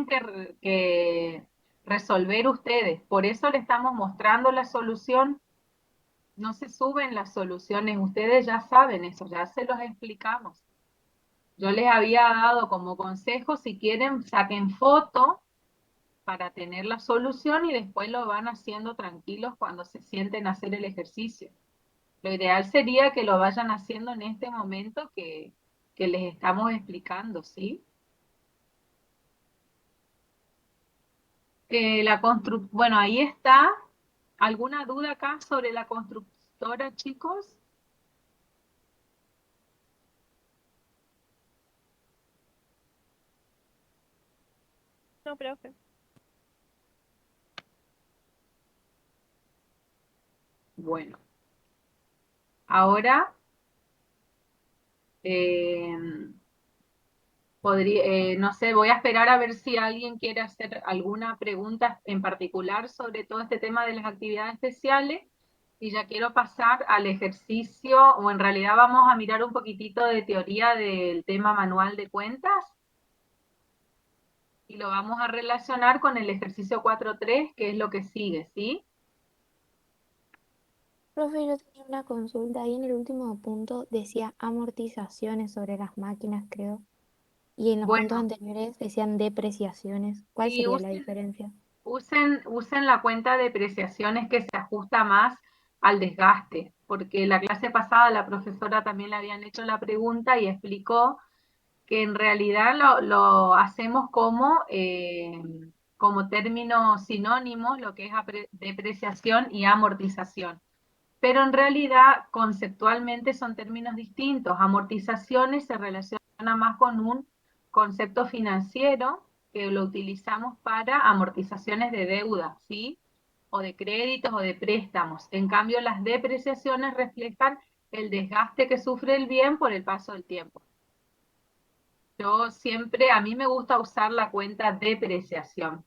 [SPEAKER 1] que resolver ustedes. Por eso le estamos mostrando la solución. No se suben las soluciones. Ustedes ya saben eso, ya se los explicamos. Yo les había dado como consejo, si quieren, saquen foto para tener la solución y después lo van haciendo tranquilos cuando se sienten a hacer el ejercicio. Lo ideal sería que lo vayan haciendo en este momento que les estamos explicando, ¿sí? Bueno, ahí está. ¿Alguna duda acá sobre la constructora, chicos?
[SPEAKER 7] No, profe.
[SPEAKER 1] Bueno, ahora no sé, voy a esperar a ver si alguien quiere hacer alguna pregunta en particular sobre todo este tema de las actividades especiales. Y ya quiero pasar al ejercicio, o en realidad vamos a mirar un poquitito de teoría del tema manual de cuentas. Y lo vamos a relacionar con el ejercicio 4.3, que es lo que sigue, ¿sí?
[SPEAKER 8] Profe, yo tenía una consulta. Ahí en el último punto decía amortizaciones sobre las máquinas, creo. Y en los puntos
[SPEAKER 1] Bueno,
[SPEAKER 8] anteriores decían depreciaciones. ¿Cuál
[SPEAKER 1] sí,
[SPEAKER 8] sería la diferencia?
[SPEAKER 1] usen la cuenta de depreciaciones que se ajusta más al desgaste, porque la clase pasada la profesora también le habían hecho la pregunta y explicó que en realidad lo hacemos como términos sinónimos, lo que es depreciación y amortización. Pero en realidad conceptualmente son términos distintos. Amortizaciones se relaciona más con un concepto financiero que lo utilizamos para amortizaciones de deuda, ¿sí? O de créditos o de préstamos. En cambio, las depreciaciones reflejan el desgaste que sufre el bien por el paso del tiempo. Yo siempre, a mí me gusta usar la cuenta depreciación.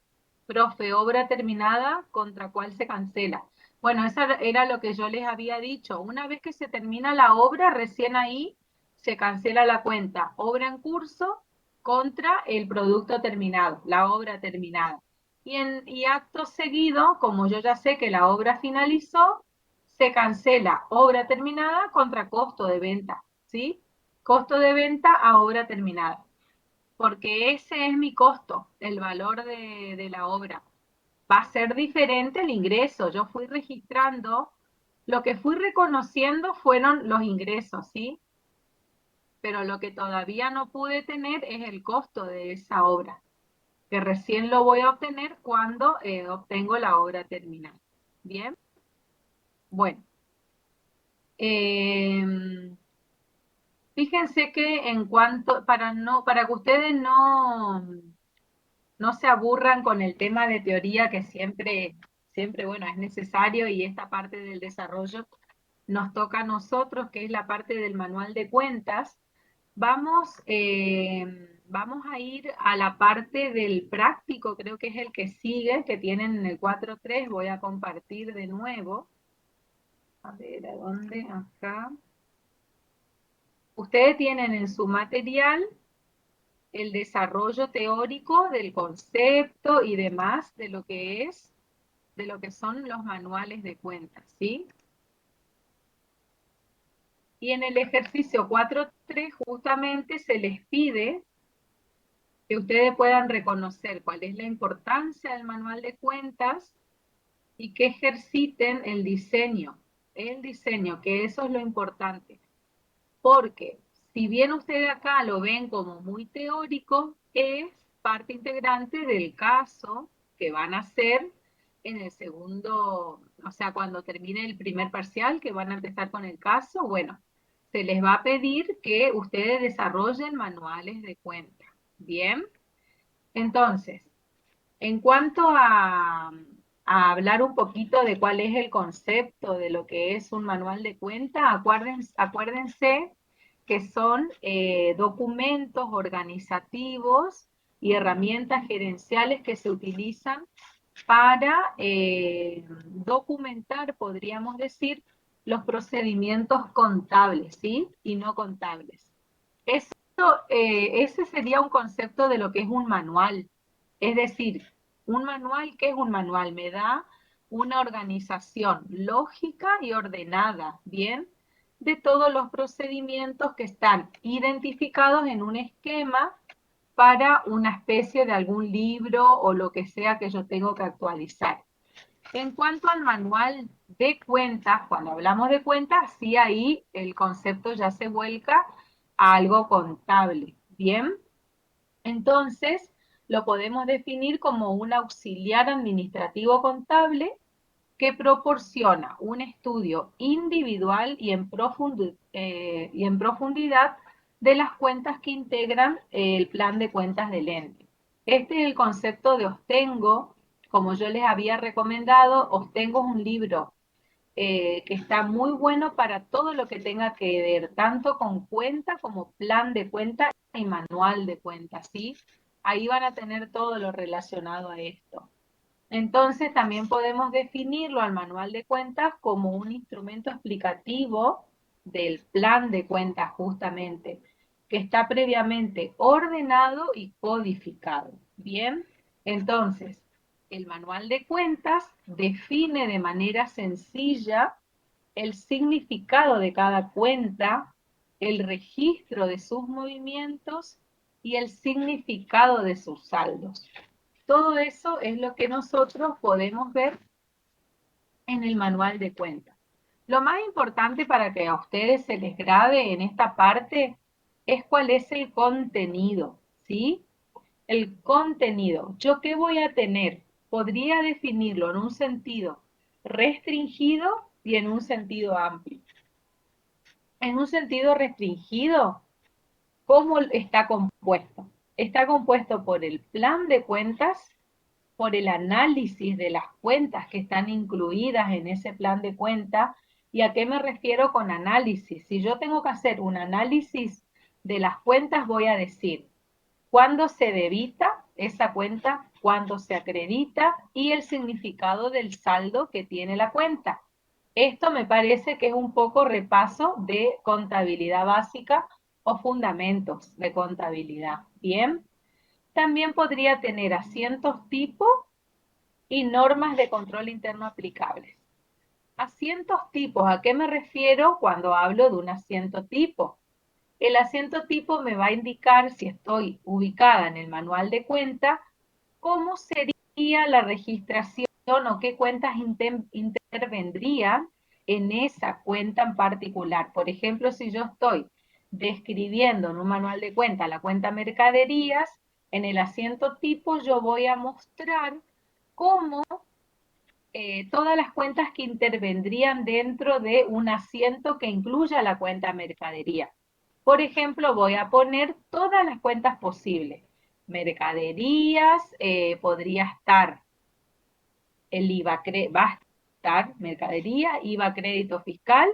[SPEAKER 1] Profe, obra terminada, ¿contra cuál se cancela? Bueno, eso era lo que yo les había dicho. Una vez que se termina la obra, recién ahí se cancela la cuenta. Obra en curso contra el producto terminado, la obra terminada. Y acto seguido, como yo ya sé que la obra finalizó, se cancela obra terminada contra costo de venta, ¿sí? Costo de venta a obra terminada, porque ese es mi costo, el valor de la obra. Va a ser diferente el ingreso. Yo fui registrando, lo que fui reconociendo fueron los ingresos, ¿sí? Pero lo que todavía no pude tener es el costo de esa obra, que recién lo voy a obtener cuando obtengo la obra terminada. ¿Bien? Bueno. Fíjense que en cuanto, para que ustedes no se aburran con el tema de teoría que siempre, bueno, es necesario, y esta parte del desarrollo nos toca a nosotros, que es la parte del manual de cuentas. Vamos a ir a la parte del práctico, creo que es el que sigue, que tienen en el 4.3. Voy a compartir de nuevo. A ver, ¿a dónde? Acá. Ustedes tienen en su material el desarrollo teórico del concepto y demás de lo que son los manuales de cuentas, ¿sí? Y en el ejercicio 4.3 justamente se les pide que ustedes puedan reconocer cuál es la importancia del manual de cuentas y que ejerciten el diseño, que eso es lo importante. Porque si bien ustedes acá lo ven como muy teórico, es parte integrante del caso que van a hacer en el segundo, o sea, cuando termine el primer parcial, que van a empezar con el caso. Bueno, se les va a pedir que ustedes desarrollen manuales de cuenta. Bien, entonces, en cuanto a hablar un poquito de cuál es el concepto de lo que es un manual de cuenta, acuérdense que son documentos organizativos y herramientas gerenciales que se utilizan para documentar, podríamos decir, los procedimientos contables, ¿sí? Y no contables. Ese sería un concepto de lo que es un manual. Es decir, un manual, ¿qué es un manual? Me da una organización lógica y ordenada, ¿bien? De todos los procedimientos que están identificados en un esquema para una especie de algún libro o lo que sea que yo tengo que actualizar. En cuanto al manual de cuentas, cuando hablamos de cuentas, sí ahí el concepto ya se vuelca a algo contable, ¿bien? Entonces, lo podemos definir como un auxiliar administrativo contable que proporciona un estudio individual y en profundidad de las cuentas que integran el plan de cuentas del ente. Este es el concepto de Ostengo. Como yo les había recomendado, Ostengo es un libro que está muy bueno para todo lo que tenga que ver, tanto con cuenta como plan de cuenta y manual de cuenta, ¿sí? Ahí van a tener todo lo relacionado a esto. Entonces también podemos definirlo al manual de cuentas como un instrumento explicativo del plan de cuentas justamente, que está previamente ordenado y codificado. Bien, entonces el manual de cuentas define de manera sencilla el significado de cada cuenta, el registro de sus movimientos y el significado de sus saldos. Todo eso es lo que nosotros podemos ver en el manual de cuentas. Lo más importante para que a ustedes se les grabe en esta parte es cuál es el contenido, ¿sí? El contenido. ¿Yo qué voy a tener? Podría definirlo en un sentido restringido y en un sentido amplio. En un sentido restringido, ¿cómo está compuesto? Está compuesto por el plan de cuentas, por el análisis de las cuentas que están incluidas en ese plan de cuenta. ¿Y a qué me refiero con análisis? Si yo tengo que hacer un análisis de las cuentas, voy a decir cuándo se debita esa cuenta, cuándo se acredita y el significado del saldo que tiene la cuenta. Esto me parece que es un poco repaso de contabilidad básica o fundamentos de contabilidad. Bien, también podría tener asientos tipo y normas de control interno aplicables. Asientos tipos, ¿a qué me refiero cuando hablo de un asiento tipo? El asiento tipo me va a indicar, si estoy ubicada en el manual de cuenta, cómo sería la registración o qué cuentas intervendrían en esa cuenta en particular. Por ejemplo, si yo estoy describiendo en un manual de cuenta la cuenta mercaderías, en el asiento tipo yo voy a mostrar cómo todas las cuentas que intervendrían dentro de un asiento que incluya la cuenta mercadería. Por ejemplo, voy a poner todas las cuentas posibles. Mercaderías, podría estar el IVA, va a estar mercadería, IVA crédito fiscal,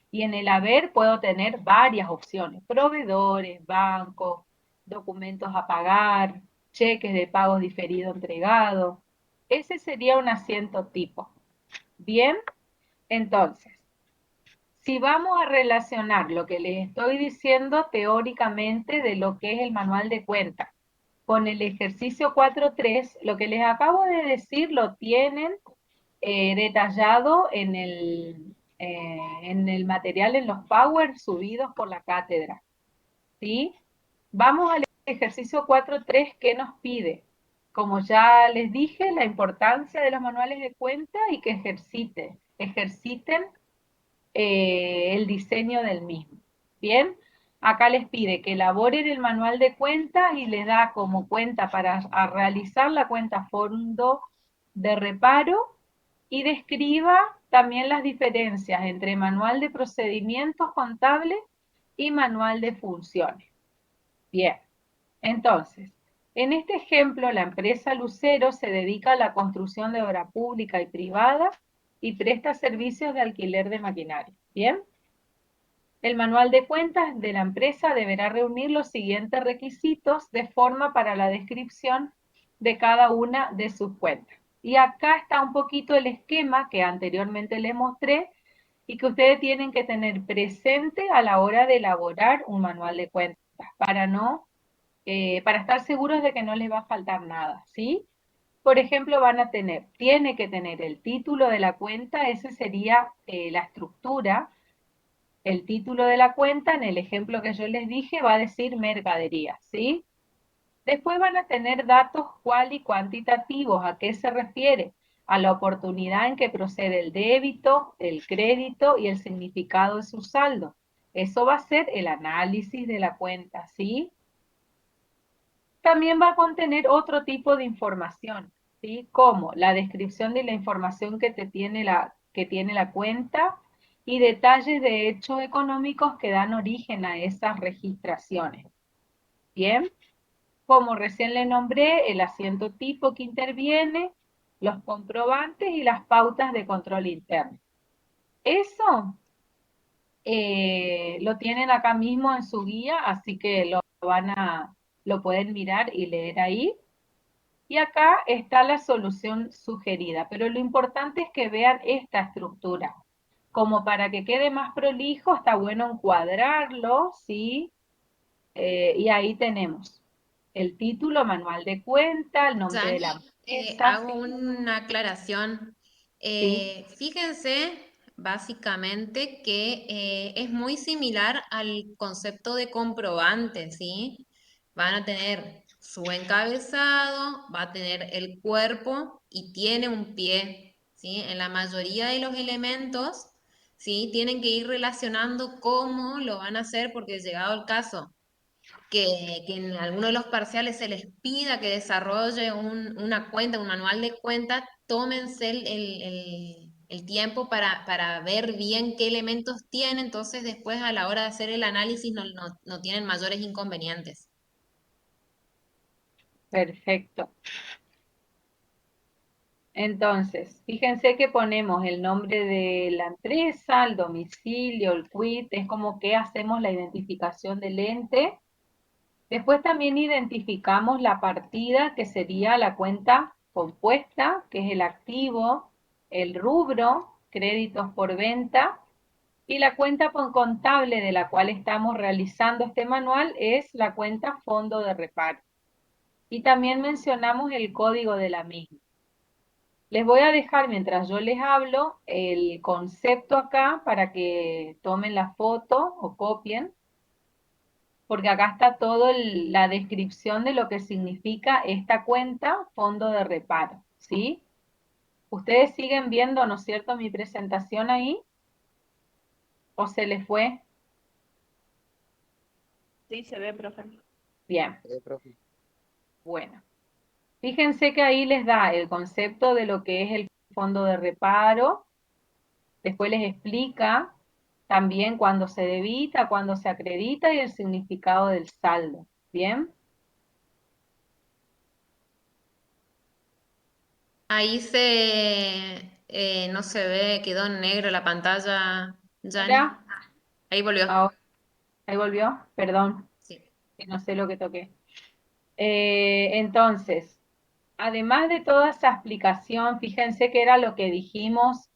[SPEAKER 1] y en el haber puedo tener varias opciones. Proveedores, bancos, documentos a pagar, cheques de pagos diferido entregado. Ese sería un asiento tipo. Bien, entonces, si vamos a relacionar lo que les estoy diciendo teóricamente de lo que es el manual de cuentas con el ejercicio 4.3, lo que les acabo de decir lo tienen detallado en el material, en los Power subidos por la cátedra. ¿Sí? Vamos al ejercicio 4.3 que nos pide. Como ya les dije, la importancia de los manuales de cuenta y que ejerciten el diseño del mismo. Bien, acá les pide que elaboren el manual de cuentas y les da como cuenta para realizar la cuenta fondo de reparo y describa también las diferencias entre manual de procedimientos contables y manual de funciones. Bien, entonces, en este ejemplo, la empresa Lucero se dedica a la construcción de obra pública y privada y presta servicios de alquiler de maquinaria. Bien, el manual de cuentas de la empresa deberá reunir los siguientes requisitos de forma para la descripción de cada una de sus cuentas. Y acá está un poquito el esquema que anteriormente les mostré y que ustedes tienen que tener presente a la hora de elaborar un manual de cuentas para estar seguros de que no les va a faltar nada, ¿sí? Por ejemplo, tiene que tener el título de la cuenta, ese sería la estructura. El título de la cuenta, en el ejemplo que yo les dije, va a decir mercadería, ¿sí? Después van a tener datos cual y cuantitativos. ¿A qué se refiere? A la oportunidad en que procede el débito, el crédito y el significado de su saldo. Eso va a ser el análisis de la cuenta, ¿sí? También va a contener otro tipo de información, ¿sí? Como la descripción de la información que tiene la cuenta y detalles de hechos económicos que dan origen a esas registraciones. Bien, como recién le nombré, el asiento tipo que interviene, los comprobantes y las pautas de control interno. Eso lo tienen acá mismo en su guía, así que lo pueden mirar y leer ahí. Y acá está la solución sugerida, pero lo importante es que vean esta estructura. Como para que quede más prolijo, está bueno encuadrarlo, ¿sí? Y ahí tenemos el título, manual de cuenta, el nombre de la
[SPEAKER 2] Yani,
[SPEAKER 1] empresa,
[SPEAKER 2] hago
[SPEAKER 1] ¿sí?
[SPEAKER 2] una aclaración.
[SPEAKER 1] Sí,
[SPEAKER 2] Fíjense básicamente que es muy similar al concepto de comprobante, ¿sí? Van a tener su encabezado, va a tener el cuerpo y tiene un pie, ¿sí? En la mayoría de los elementos, ¿sí? Tienen que ir relacionando cómo lo van a hacer porque llegado el caso que en alguno de los parciales se les pida que desarrolle una cuenta, un manual de cuenta, tómense el tiempo para ver bien qué elementos tiene, entonces después a la hora de hacer el análisis no tienen mayores inconvenientes.
[SPEAKER 1] perfecto. Entonces, fíjense que ponemos el nombre de la empresa, el domicilio, el quit, es como que hacemos la identificación del ente. Después también identificamos la partida, que sería la cuenta compuesta, que es el activo, el rubro, créditos por venta, y la cuenta contable de la cual estamos realizando este manual es la cuenta fondo de reparo. Y también mencionamos el código de la misma. Les voy a dejar, mientras yo les hablo, el concepto acá para que tomen la foto o copien, porque acá está toda la descripción de lo que significa esta cuenta fondo de reparo, ¿sí? Ustedes siguen viendo, ¿no es cierto?, mi presentación ahí, ¿o se les fue?
[SPEAKER 6] Sí, se ve, profe.
[SPEAKER 1] Bien, bueno. Fíjense que ahí les da el concepto de lo que es el fondo de reparo, después les explica también cuándo se debita, cuándo se acredita y el significado del saldo, ¿bien?
[SPEAKER 2] Ahí no se ve, quedó en negro la pantalla, Jani.
[SPEAKER 1] Ahora,
[SPEAKER 2] Ahí volvió.
[SPEAKER 1] ahora, ahí volvió, perdón,
[SPEAKER 2] Sí.
[SPEAKER 1] que no sé lo que toqué. Entonces, además de toda esa explicación, fíjense que era lo que dijimos,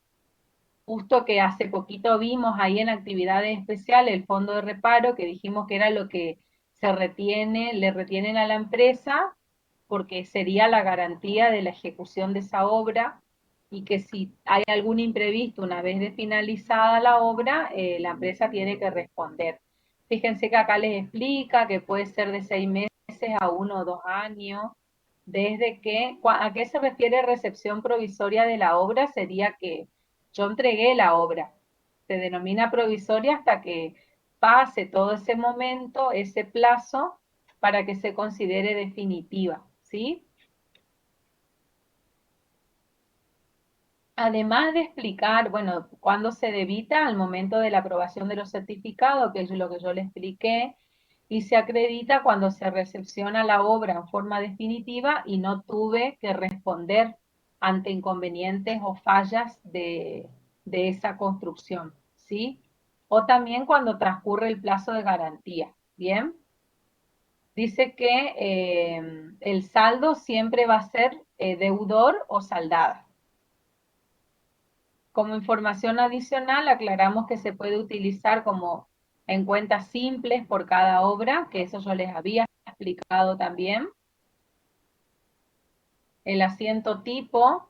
[SPEAKER 1] justo que hace poquito vimos ahí en actividades especiales, el fondo de reparo, que dijimos que era lo que le retienen a la empresa, porque sería la garantía de la ejecución de esa obra, y que si hay algún imprevisto una vez de finalizada la obra, la empresa tiene que responder. Fíjense que acá les explica que puede ser de 6 meses a 1 o 2 años, ¿a qué se refiere recepción provisoria de la obra? Sería que yo entregué la obra, se denomina provisoria hasta que pase todo ese momento, ese plazo, para que se considere definitiva, ¿sí? Además de explicar, bueno, cuándo se debita al momento de la aprobación de los certificados, que es lo que yo le expliqué, y se acredita cuando se recepciona la obra en forma definitiva y no tuve que responder ante inconvenientes o fallas de esa construcción, ¿sí? O también cuando transcurre el plazo de garantía, ¿bien? dice que el saldo siempre va a ser deudor o saldada. Como información adicional, aclaramos que se puede utilizar como en cuentas simples por cada obra, que eso yo les había explicado también. El asiento tipo,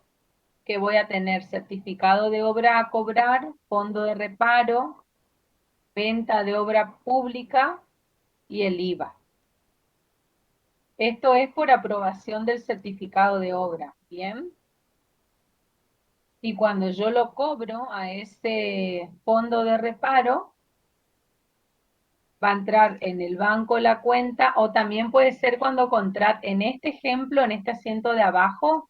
[SPEAKER 1] que voy a tener certificado de obra a cobrar, fondo de reparo, venta de obra pública y el IVA. Esto es por aprobación del certificado de obra, ¿bien? Y cuando yo lo cobro a ese fondo de reparo, va a entrar en el banco la cuenta, o también puede ser cuando contrata, en este ejemplo, en este asiento de abajo,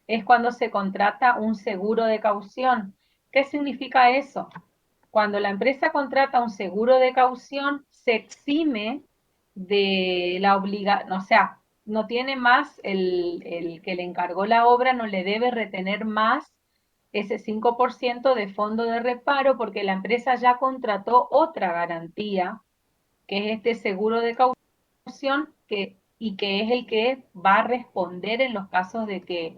[SPEAKER 1] es cuando se contrata un seguro de caución. ¿Qué significa eso? Cuando la empresa contrata un seguro de caución, se exime de la obligación, o sea, no tiene más el que le encargó la obra, no le debe retener más ese 5% de fondo de reparo porque la empresa ya contrató otra garantía, que es este seguro de caución, y que es el que va a responder en los casos de que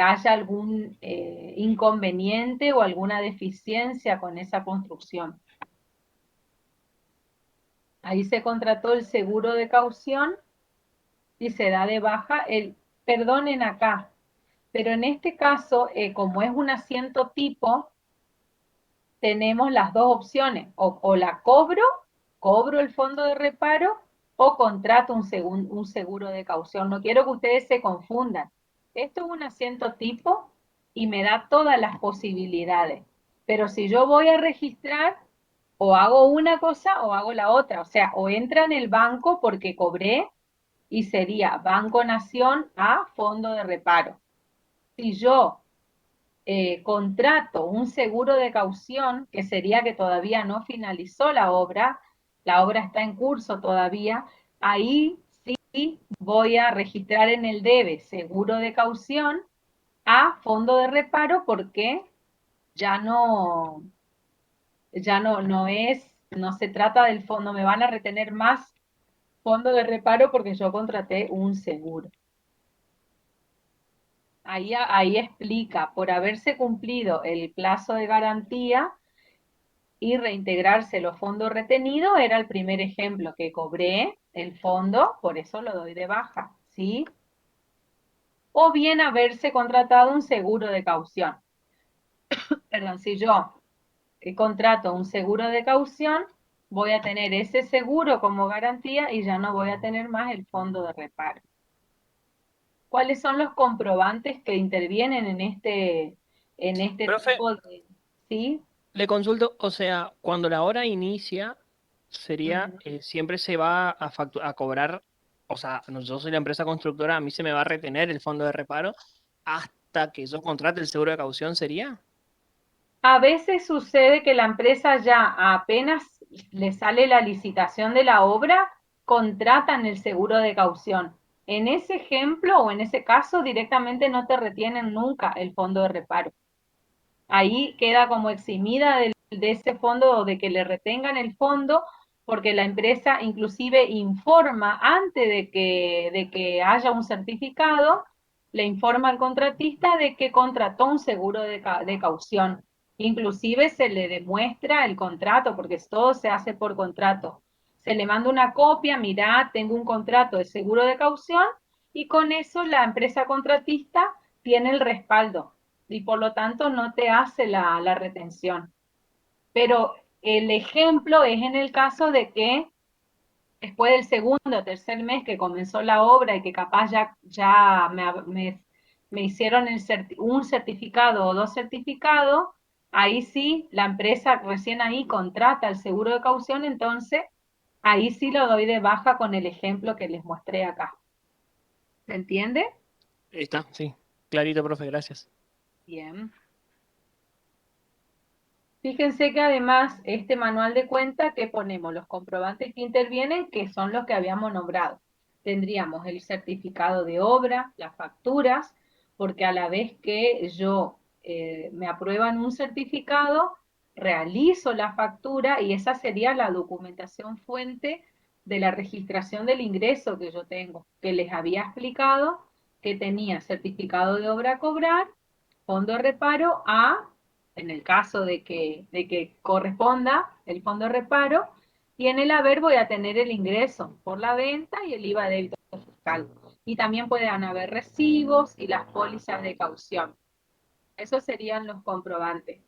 [SPEAKER 1] haya algún inconveniente o alguna deficiencia con esa construcción. Ahí se contrató el seguro de caución y se da de baja el, perdonen acá, pero en este caso, como es un asiento tipo, tenemos las dos opciones, o la cobro el fondo de reparo, o contrato un seguro de caución. No quiero que ustedes se confundan. Esto es un asiento tipo y me da todas las posibilidades. Pero si yo voy a registrar, o hago una cosa o hago la otra. O sea, o entra en el banco porque cobré y sería Banco Nación a fondo de reparo. Si yo contrato un seguro de caución, que sería que todavía no finalizó la obra está en curso todavía, ahí sí voy a registrar en el debe seguro de caución a fondo de reparo porque ya no, no se trata del fondo, me van a retener más fondo de reparo porque yo contraté un seguro. Ahí explica, por haberse cumplido el plazo de garantía y reintegrarse los fondos retenidos, era el primer ejemplo que cobré el fondo, por eso lo doy de baja, ¿sí? O bien haberse contratado un seguro de caución. Perdón, si yo contrato un seguro de caución, voy a tener ese seguro como garantía y ya no voy a tener más el fondo de reparo. ¿Cuáles son los comprobantes que intervienen en este
[SPEAKER 9] Profe,
[SPEAKER 1] tipo de... ¿Sí?
[SPEAKER 9] le consulto, o sea, cuando la hora inicia, sería,
[SPEAKER 1] Ujú.
[SPEAKER 9] siempre se va a cobrar, o sea, yo soy la empresa constructora, a mí se me va a retener el fondo de reparo hasta que yo contrate el seguro de caución, ¿sería?
[SPEAKER 1] A veces sucede que la empresa ya apenas le sale la licitación de la obra, contratan el seguro de caución. En ese ejemplo o en ese caso directamente no te retienen nunca el fondo de reparo. Ahí queda como eximida de ese fondo o de que le retengan el fondo porque la empresa inclusive informa antes de que haya un certificado, le informa al contratista de que contrató un seguro de caución. Inclusive se le demuestra el contrato, porque todo se hace por contrato. Se le manda una copia, mirá, tengo un contrato de seguro de caución, y con eso la empresa contratista tiene el respaldo y por lo tanto no te hace la retención. Pero el ejemplo es en el caso de que después del segundo o tercer mes que comenzó la obra y que capaz ya me hicieron un certificado o dos certificados, ahí sí, la empresa recién ahí contrata el seguro de caución, entonces ahí sí lo doy de baja con el ejemplo que les mostré acá. ¿Se entiende?
[SPEAKER 9] Está, sí. Clarito, profe, gracias.
[SPEAKER 1] Bien. Fíjense que además este manual de cuenta que ponemos los comprobantes que intervienen, que son los que habíamos nombrado. Tendríamos el certificado de obra, las facturas, porque a la vez que yo me aprueban un certificado, realizo la factura y esa sería la documentación fuente de la registración del ingreso que yo tengo, que les había explicado que tenía certificado de obra a cobrar, fondo de reparo a, en el caso de que corresponda el fondo de reparo, y en el haber voy a tener el ingreso por la venta y el IVA débito fiscal. Y también pueden haber recibos y las pólizas de caución. Esos serían los comprobantes.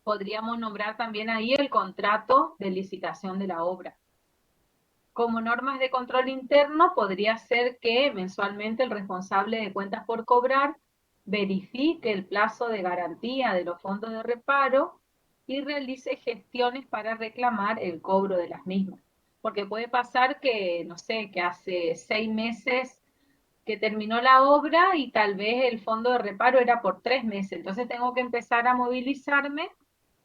[SPEAKER 1] Podríamos nombrar también ahí el contrato de licitación de la obra. Como normas de control interno, podría ser que mensualmente el responsable de cuentas por cobrar verifique el plazo de garantía de los fondos de reparo y realice gestiones para reclamar el cobro de las mismas. Porque puede pasar que, no sé, que hace 6 meses que terminó la obra y tal vez el fondo de reparo era por 3 meses. Entonces tengo que empezar a movilizarme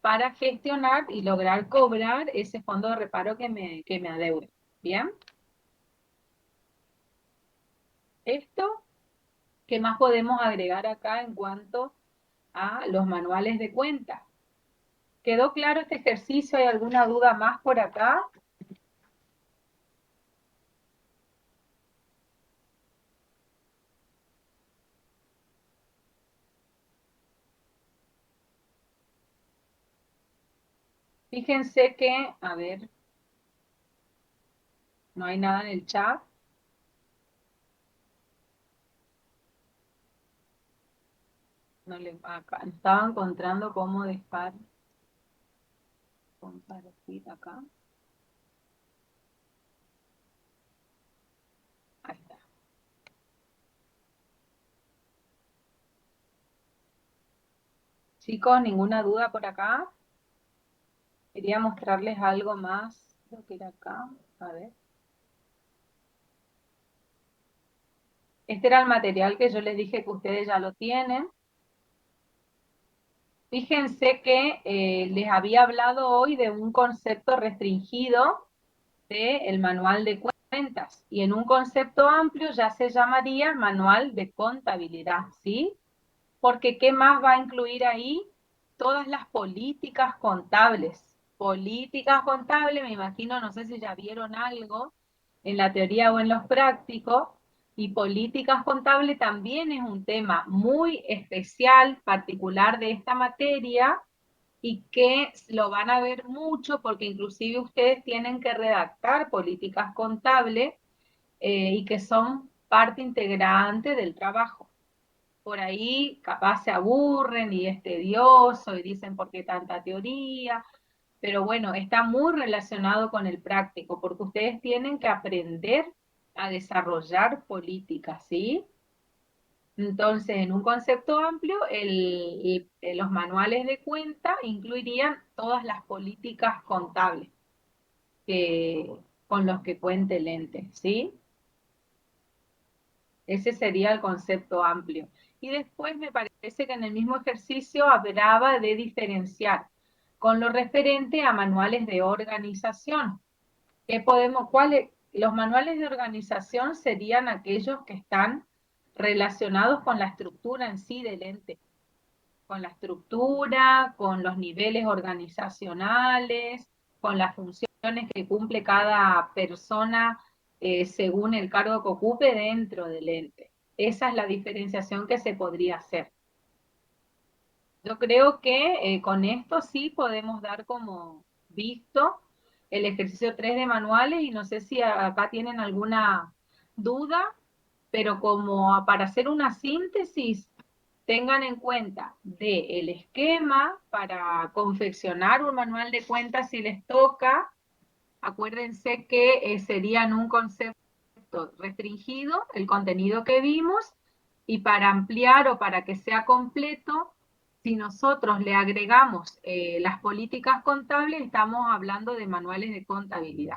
[SPEAKER 1] para gestionar y lograr cobrar ese fondo de reparo que me adeude. ¿Bien? Esto, ¿qué más podemos agregar acá en cuanto a los manuales de cuenta? ¿Quedó claro este ejercicio? ¿Hay alguna duda más por acá? Fíjense que, a ver, no hay nada en el chat. Acá estaba encontrando cómo compartir acá. Ahí está. Chicos, ¿ninguna duda por acá? Quería mostrarles algo más. Creo que era acá. A ver. Este era el material que yo les dije que ustedes ya lo tienen. Fíjense que les había hablado hoy de un concepto restringido del manual de cuentas y en un concepto amplio ya se llamaría manual de contabilidad, ¿sí? Porque ¿qué más va a incluir ahí? Todas las políticas contables. Políticas contables, me imagino, no sé si ya vieron algo en la teoría o en los prácticos, y políticas contables también es un tema muy especial, particular de esta materia, y que lo van a ver mucho porque inclusive ustedes tienen que redactar políticas contables y que son parte integrante del trabajo. Por ahí capaz se aburren y es tedioso y dicen por qué tanta teoría, pero bueno, está muy relacionado con el práctico porque ustedes tienen que aprender a desarrollar políticas, ¿sí? Entonces, en un concepto amplio, los manuales de cuenta incluirían todas las políticas contables con los que cuente el ente, ¿sí? Ese sería el concepto amplio. Y después me parece que en el mismo ejercicio hablaba de diferenciar con lo referente a manuales de organización. Los manuales de organización serían aquellos que están relacionados con la estructura en sí del ente, con la estructura, con los niveles organizacionales, con las funciones que cumple cada persona según el cargo que ocupe dentro del ente. Esa es la diferenciación que se podría hacer. Yo creo que con esto sí podemos dar como visto el ejercicio 3 de manuales y no sé si acá tienen alguna duda, pero como para hacer una síntesis, tengan en cuenta del esquema para confeccionar un manual de cuentas si les toca. Acuérdense que serían un concepto restringido, el contenido que vimos, y para ampliar o para que sea completo, si nosotros le agregamos las políticas contables, estamos hablando de manuales de contabilidad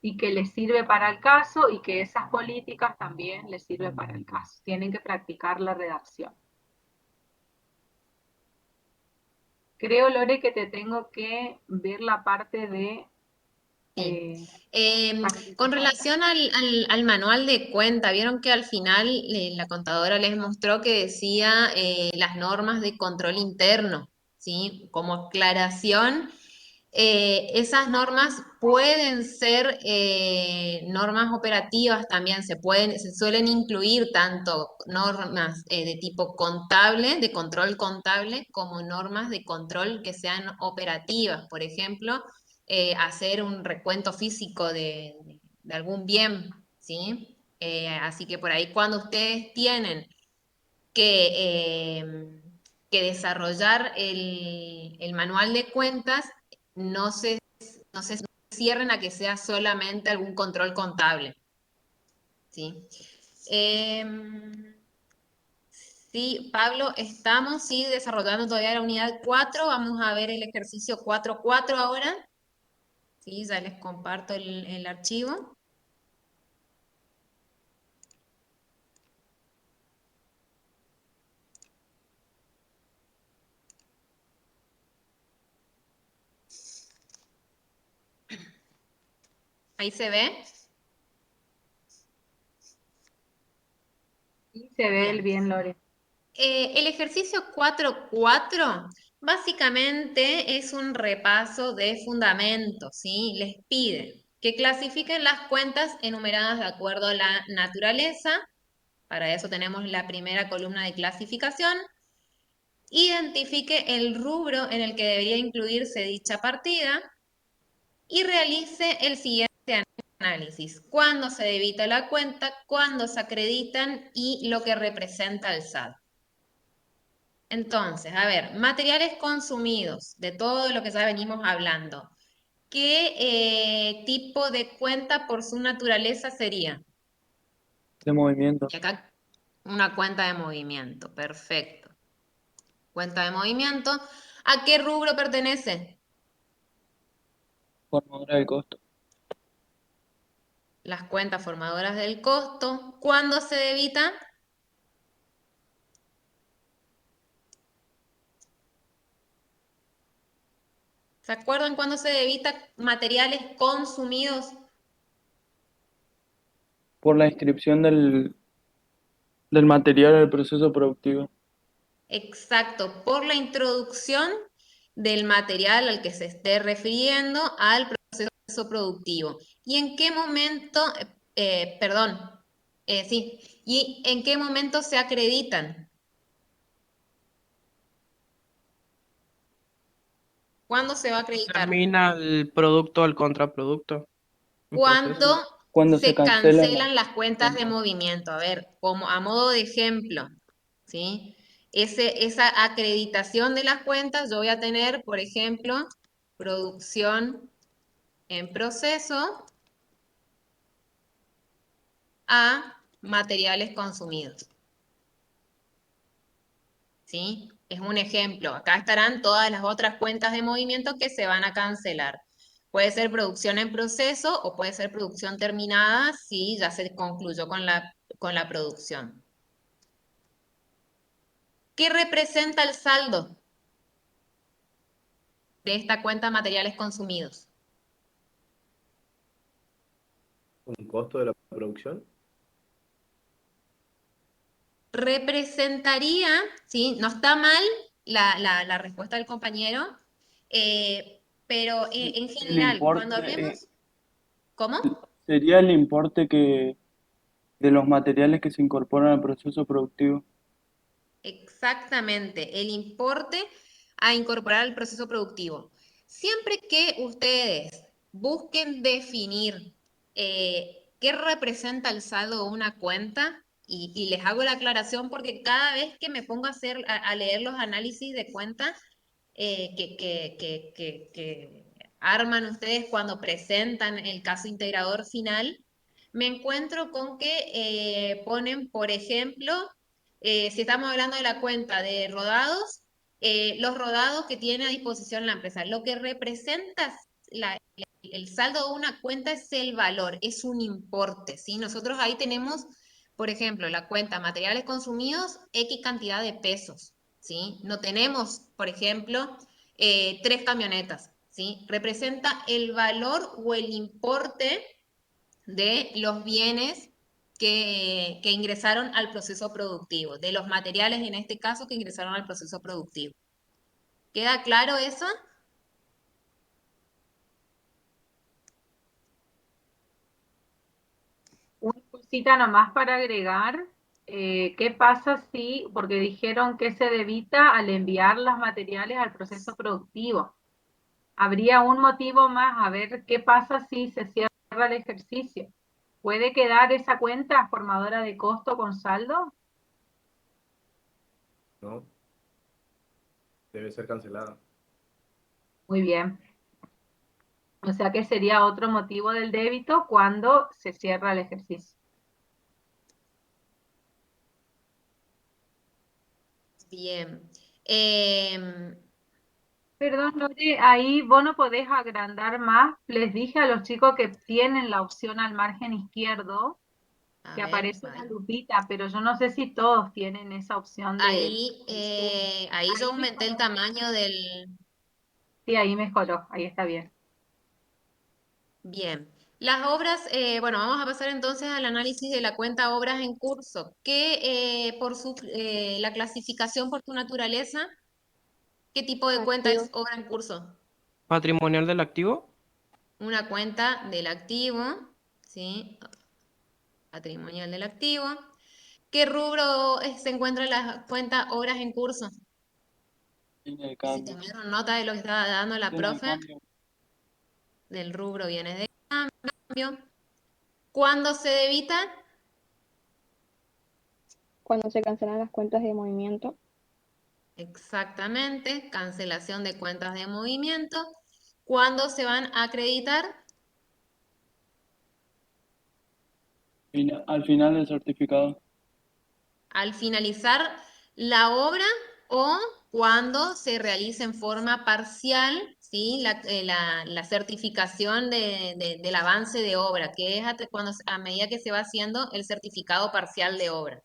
[SPEAKER 1] y que les sirve para el caso y que esas políticas también les sirven para el caso. Tienen que practicar la redacción. Creo, Lore, que te tengo que ver la parte de...
[SPEAKER 2] Con relación al manual de cuenta, vieron que al final la contadora les mostró que decía las normas de control interno, ¿sí? Como aclaración, Esas normas pueden ser normas operativas también, se suelen incluir tanto normas de tipo contable, de control contable, como normas de control que sean operativas. Por ejemplo, hacer un recuento físico de algún bien, ¿sí? Así que por ahí cuando ustedes tienen que, que desarrollar el manual de cuentas, no se cierren a que sea solamente algún control contable, ¿sí? Sí, Pablo, estamos sí desarrollando todavía la unidad 4. Vamos a ver el ejercicio 4.4 ahora. Sí, ya les comparto el archivo. Ahí se ve.
[SPEAKER 1] Sí, se ve
[SPEAKER 2] Bien.
[SPEAKER 1] bien, Lore.
[SPEAKER 2] El ejercicio 4.4 básicamente es un repaso de fundamentos, ¿sí? Les pide que clasifiquen las cuentas enumeradas de acuerdo a la naturaleza. Para eso tenemos la primera columna de clasificación. Identifique el rubro en el que debería incluirse dicha partida y realice el siguiente análisis: cuándo se debita la cuenta, cuándo se acreditan y lo que representa el saldo. Entonces, a ver, materiales consumidos, de todo lo que ya venimos hablando. ¿Qué tipo de cuenta por su naturaleza sería?
[SPEAKER 9] De movimiento.
[SPEAKER 2] Y acá una cuenta de movimiento, perfecto. Cuenta de movimiento. ¿A qué rubro pertenece?
[SPEAKER 9] Formadora de costo.
[SPEAKER 2] Las cuentas formadoras del costo. ¿Cuándo se debita? ¿Se acuerdan cuándo se debita materiales consumidos?
[SPEAKER 9] Por la inscripción del material al proceso productivo.
[SPEAKER 2] Exacto, por la introducción del material al que se esté refiriendo al proceso productivo. ¿Y en qué momento, perdón, sí, y en qué momento se acreditan? ¿Cuándo se va a acreditar?
[SPEAKER 10] Termina el producto al contraproducto en
[SPEAKER 2] Cuando
[SPEAKER 10] proceso.
[SPEAKER 9] Cuando se
[SPEAKER 2] se
[SPEAKER 9] cancelan las
[SPEAKER 2] cancelan las cuentas de
[SPEAKER 9] cuentas.
[SPEAKER 2] movimiento. A ver, como a modo de ejemplo, ¿sí? Esa acreditación de las cuentas, yo voy a tener, por ejemplo, producción en proceso a materiales consumidos, ¿sí? Es un ejemplo. Acá estarán todas las otras cuentas de movimiento que se van a cancelar. Puede ser producción en proceso o puede ser producción terminada si ya se concluyó con la producción. ¿Qué representa el saldo de esta cuenta materiales consumidos?
[SPEAKER 4] ¿Un costo de la producción?
[SPEAKER 2] Representaría, ¿sí? No está mal la respuesta del compañero, pero en
[SPEAKER 9] El
[SPEAKER 2] general, cuando
[SPEAKER 9] importe
[SPEAKER 2] hablemos, ¿cómo?
[SPEAKER 9] sería el importe de los materiales que se incorporan al proceso productivo.
[SPEAKER 2] Exactamente, el importe a incorporar al proceso productivo. Siempre que ustedes busquen definir qué representa el saldo de una cuenta, y les hago la aclaración porque cada vez que me pongo a leer los análisis de cuentas que arman ustedes cuando presentan el caso integrador final, me encuentro con que ponen, por ejemplo, si estamos hablando de la cuenta de rodados, los rodados que tiene a disposición la empresa. Lo que representa el saldo de una cuenta es el valor, es un importe, ¿sí? Nosotros ahí tenemos, por ejemplo, la cuenta materiales consumidos, X cantidad de pesos, ¿sí? No tenemos, por ejemplo, 3 camionetas, ¿sí? Representa el valor o el importe de los bienes que ingresaron al proceso productivo, de los materiales en este caso que ingresaron al proceso productivo. ¿Queda claro eso?
[SPEAKER 1] cosita nomás para agregar, ¿qué pasa si, porque dijeron que se debita al enviar los materiales al proceso productivo? Habría un motivo más, a ver qué pasa si se cierra el ejercicio. ¿Puede quedar esa cuenta formadora de costo con saldo?
[SPEAKER 4] ¿no? Debe ser cancelada.
[SPEAKER 1] Muy bien. O sea que sería otro motivo del débito cuando se cierra el ejercicio.
[SPEAKER 2] Bien.
[SPEAKER 1] Perdón, Lore, ahí vos no podés agrandar más. Les dije a los chicos que tienen la opción al margen izquierdo,
[SPEAKER 2] A
[SPEAKER 1] que
[SPEAKER 2] ver,
[SPEAKER 1] aparece la
[SPEAKER 2] vale.
[SPEAKER 1] lupita, pero yo no sé si todos tienen esa opción de
[SPEAKER 2] Ahí,
[SPEAKER 1] zoom.
[SPEAKER 2] ahí yo
[SPEAKER 1] Ahí
[SPEAKER 2] aumenté el
[SPEAKER 1] mejoró.
[SPEAKER 2] tamaño del...
[SPEAKER 1] Sí, ahí mejoró, ahí está bien.
[SPEAKER 2] Bien. Las obras, bueno, vamos a pasar entonces al análisis de la cuenta obras en curso, que por la clasificación por su naturaleza, ¿qué tipo de cuenta es
[SPEAKER 8] Activos.
[SPEAKER 2] obra en curso?
[SPEAKER 10] Patrimonial del activo.
[SPEAKER 2] Una cuenta del activo, ¿sí? Patrimonial del activo. ¿Qué rubro se encuentra en la cuenta obras en curso?
[SPEAKER 11] Línea de
[SPEAKER 2] Y si
[SPEAKER 11] cambio.
[SPEAKER 2] tomaron nota de lo que estaba dando la
[SPEAKER 11] Línea de
[SPEAKER 2] profe,
[SPEAKER 11] cambio.
[SPEAKER 2] del rubro viene de cambio. ¿Cuándo se debita?
[SPEAKER 12] Cuando se cancelan las cuentas de movimiento,
[SPEAKER 2] Exactamente, cancelación de cuentas de movimiento. ¿Cuándo se van a acreditar?
[SPEAKER 11] Al final del certificado.
[SPEAKER 2] Al finalizar la obra o cuando se realice en forma parcial, ¿sí? La certificación del avance de obra, que es a medida que se va haciendo el certificado parcial de obra.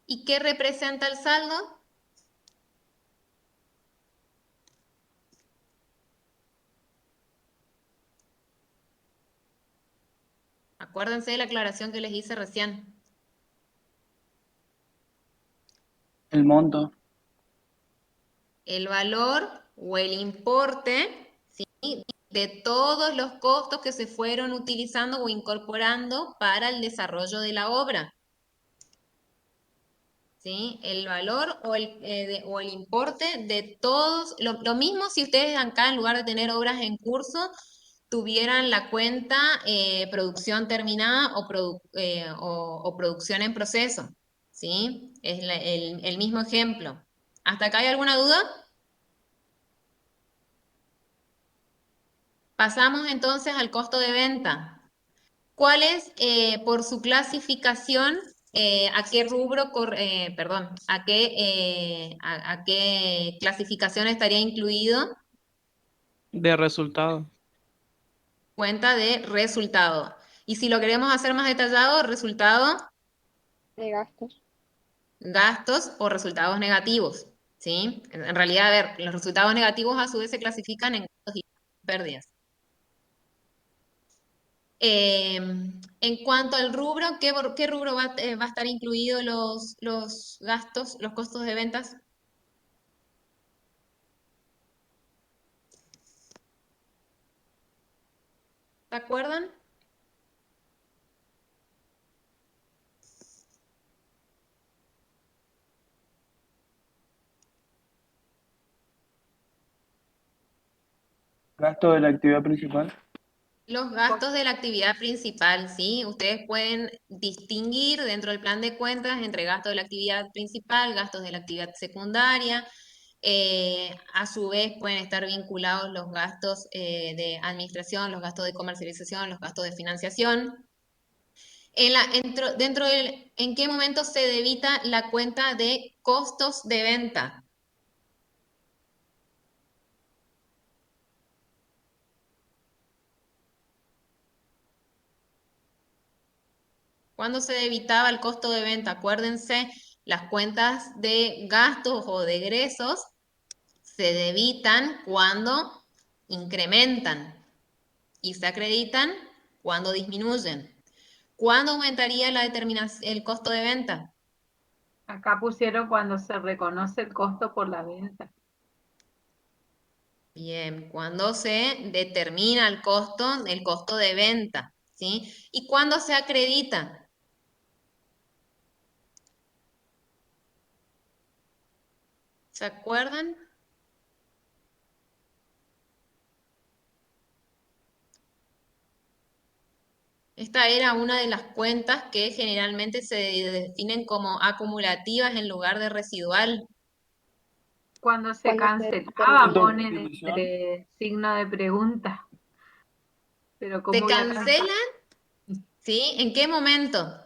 [SPEAKER 2] ¿Y qué representa el saldo? Acuérdense de la aclaración que les hice recién.
[SPEAKER 11] El monto.
[SPEAKER 2] El valor o el importe, ¿sí? De todos los costos que se fueron utilizando o incorporando para el desarrollo de la obra. ¿Sí? El valor o el importe de todos, lo mismo si ustedes acá en lugar de tener obras en curso, tuvieran la cuenta producción terminada o producción en proceso, ¿sí? Es el mismo ejemplo. ¿Hasta acá hay alguna duda? Pasamos entonces al costo de venta. ¿Cuál es, por su clasificación, a qué rubro, perdón, a qué clasificación estaría incluido?
[SPEAKER 10] De resultado.
[SPEAKER 2] Cuenta de resultado. Y si lo queremos hacer más detallado, resultado,
[SPEAKER 12] de gastos.
[SPEAKER 2] gastos o resultados negativos, ¿sí? En realidad, a ver, los resultados negativos a su vez se clasifican en gastos y pérdidas. En cuanto al rubro, ¿qué rubro va a estar incluido los gastos, los costos de ventas? ¿Se acuerdan?
[SPEAKER 11] Gasto de la actividad principal.
[SPEAKER 2] Los gastos de la actividad principal, ¿sí? Ustedes pueden distinguir dentro del plan de cuentas entre gastos de la actividad principal, gastos de la actividad secundaria. A su vez pueden estar vinculados los gastos de administración, los gastos de comercialización, los gastos de financiación. ¿En qué momento se debita la cuenta de costos de venta? ¿Cuándo se debitaba el costo de venta? Acuérdense, las cuentas de gastos o de egresos se debitan cuando incrementan y se acreditan cuando disminuyen. ¿Cuándo aumentaría el costo de venta?
[SPEAKER 1] Acá pusieron cuando se reconoce el costo por la venta.
[SPEAKER 2] Bien, cuando se determina el costo de venta, ¿sí? ¿Y cuándo se acredita? ¿Se acuerdan? Esta era una de las cuentas que generalmente se definen como acumulativas en lugar de residual.
[SPEAKER 1] Cuando se
[SPEAKER 12] Cuando se
[SPEAKER 1] cancelaba,
[SPEAKER 12] termina.
[SPEAKER 1] ponen
[SPEAKER 11] Definición.
[SPEAKER 1] entre signo de pregunta. Pero
[SPEAKER 2] ¿Se
[SPEAKER 1] ¿cómo voy a cancelar?
[SPEAKER 2] cancelan? ¿Sí? ¿En qué momento?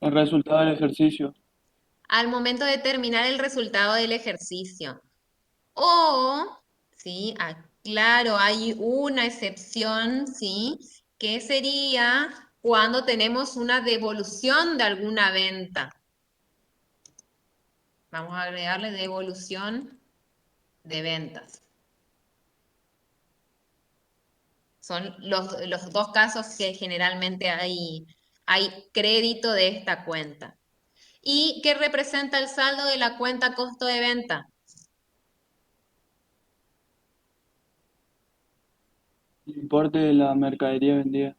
[SPEAKER 11] El resultado del ejercicio.
[SPEAKER 2] Al momento de terminar el resultado del ejercicio. O, ¿sí? Claro, hay una excepción, ¿sí? Que sería cuando tenemos una devolución de alguna venta. Vamos a agregarle devolución de ventas. Son los dos casos que generalmente hay crédito de esta cuenta. ¿Y qué representa el saldo de la cuenta costo de venta?
[SPEAKER 11] El importe de la mercadería vendida.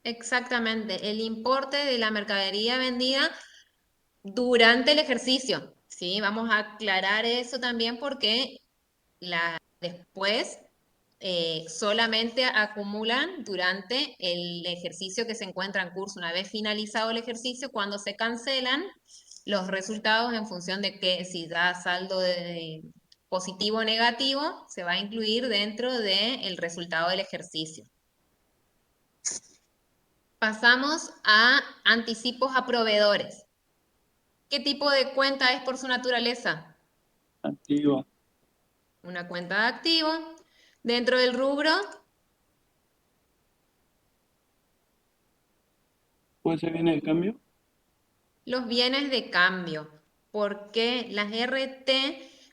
[SPEAKER 2] Exactamente, el importe de la mercadería vendida durante el ejercicio. Sí, vamos a aclarar eso también porque después solamente acumulan durante el ejercicio que se encuentra en curso. Una vez finalizado el ejercicio, cuando se cancelan los resultados en función de que si da saldo positivo o negativo, se va a incluir dentro del resultado del ejercicio. Pasamos a anticipos a proveedores. ¿Qué tipo de cuenta es por su naturaleza?
[SPEAKER 11] Activo.
[SPEAKER 2] Una cuenta de activo. Dentro del rubro,
[SPEAKER 11] ¿Puede ser bien el cambio?
[SPEAKER 2] los bienes de cambio, porque las RT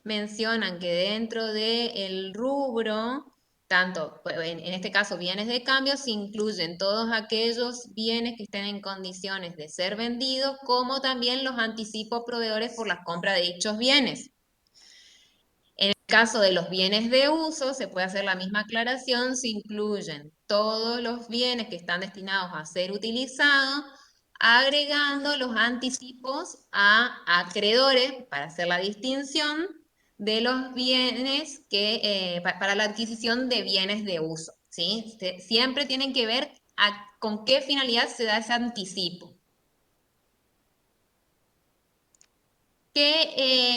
[SPEAKER 2] mencionan que dentro del rubro, tanto en este caso bienes de cambio, se incluyen todos aquellos bienes que estén en condiciones de ser vendidos, como también los anticipos proveedores por la compra de dichos bienes. En el caso de los bienes de uso, se puede hacer la misma aclaración, se incluyen todos los bienes que están destinados a ser utilizados, agregando los anticipos a acreedores para hacer la distinción de los bienes para la adquisición de bienes de uso, ¿sí? Siempre tienen que ver con qué finalidad se da ese anticipo.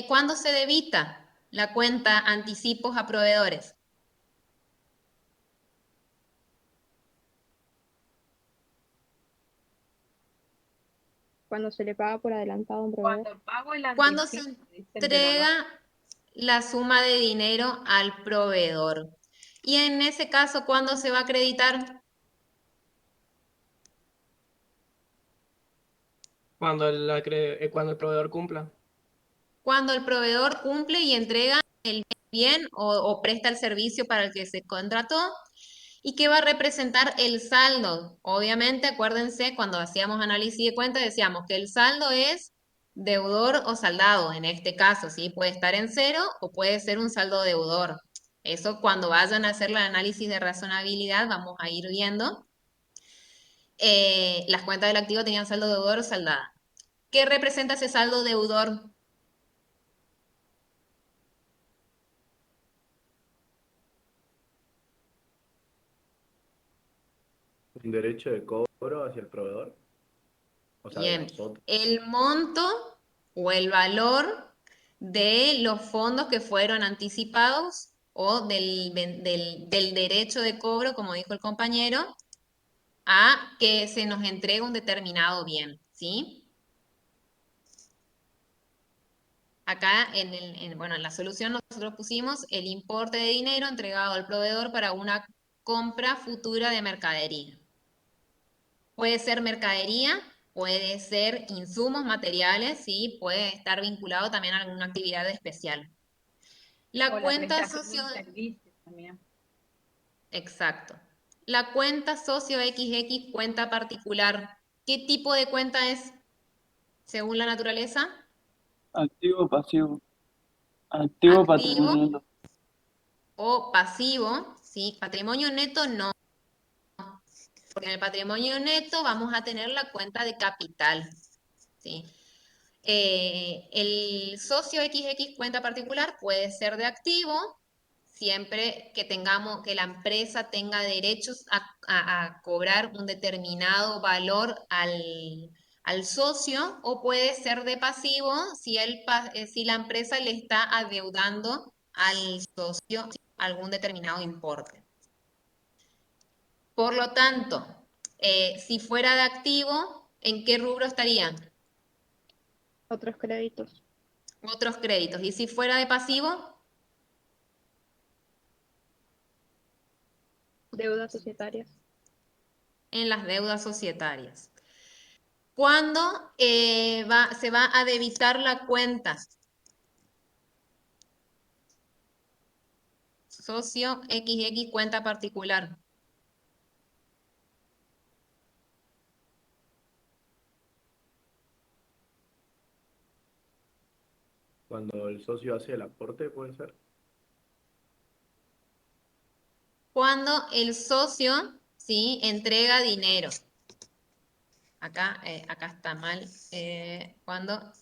[SPEAKER 2] ¿Cuándo se debita la cuenta anticipos a proveedores?
[SPEAKER 12] Cuando se le paga por adelantado a un proveedor.
[SPEAKER 1] Cuando pago el
[SPEAKER 2] Cuando se
[SPEAKER 1] anticipo, dice el
[SPEAKER 2] entrega
[SPEAKER 1] tenedor.
[SPEAKER 2] la suma de dinero al proveedor. Y en ese caso, ¿cuándo se va a acreditar?
[SPEAKER 10] Cuando el proveedor cumpla.
[SPEAKER 2] Cuando el proveedor cumple y entrega el bien o presta el servicio para el que se contrató. ¿Y qué va a representar el saldo? Obviamente, acuérdense, cuando hacíamos análisis de cuentas, decíamos que el saldo es deudor o saldado, en este caso, ¿sí? Puede estar en cero o puede ser un saldo deudor. Eso cuando vayan a hacer el análisis de razonabilidad vamos a ir viendo. Las cuentas del activo tenían saldo deudor o saldada. ¿Qué representa ese saldo deudor?
[SPEAKER 4] Un derecho de cobro hacia el proveedor, o sea, de
[SPEAKER 2] Bien,
[SPEAKER 4] nosotros.
[SPEAKER 2] el monto o el valor de los fondos que fueron anticipados o del derecho de cobro, como dijo el compañero, a que se nos entregue un determinado bien, ¿sí? Acá bueno, en la solución nosotros pusimos el importe de dinero entregado al proveedor para una compra futura de mercadería. Puede ser mercadería, puede ser insumos materiales, sí, puede estar vinculado también a alguna actividad especial.
[SPEAKER 1] O
[SPEAKER 2] La
[SPEAKER 1] la
[SPEAKER 2] cuenta
[SPEAKER 1] prestación de
[SPEAKER 2] socio...
[SPEAKER 1] un servicio también.
[SPEAKER 2] Exacto. La cuenta socio XX, cuenta particular. ¿Qué tipo de cuenta es según la naturaleza?
[SPEAKER 11] Activo o pasivo. Activo,
[SPEAKER 2] activo
[SPEAKER 11] patrimonio neto.
[SPEAKER 2] o pasivo, ¿sí? Patrimonio neto no, porque en el patrimonio neto vamos a tener la cuenta de capital, ¿sí? El socio XX cuenta particular puede ser de activo, siempre que tengamos, que la empresa tenga derechos a cobrar un determinado valor al socio, o puede ser de pasivo si la empresa le está adeudando al socio algún determinado importe. Por lo tanto, si fuera de activo, ¿en qué rubro estarían?
[SPEAKER 12] Otros créditos.
[SPEAKER 2] Otros créditos. ¿Y si fuera de pasivo?
[SPEAKER 12] Deudas societarias.
[SPEAKER 2] En las deudas societarias. ¿Cuándo se va a debitar la cuenta? Socio XX cuenta particular.
[SPEAKER 4] Cuando el socio hace el aporte, puede ser.
[SPEAKER 2] Cuando el socio, ¿sí?, entrega dinero. Acá está mal. Cuando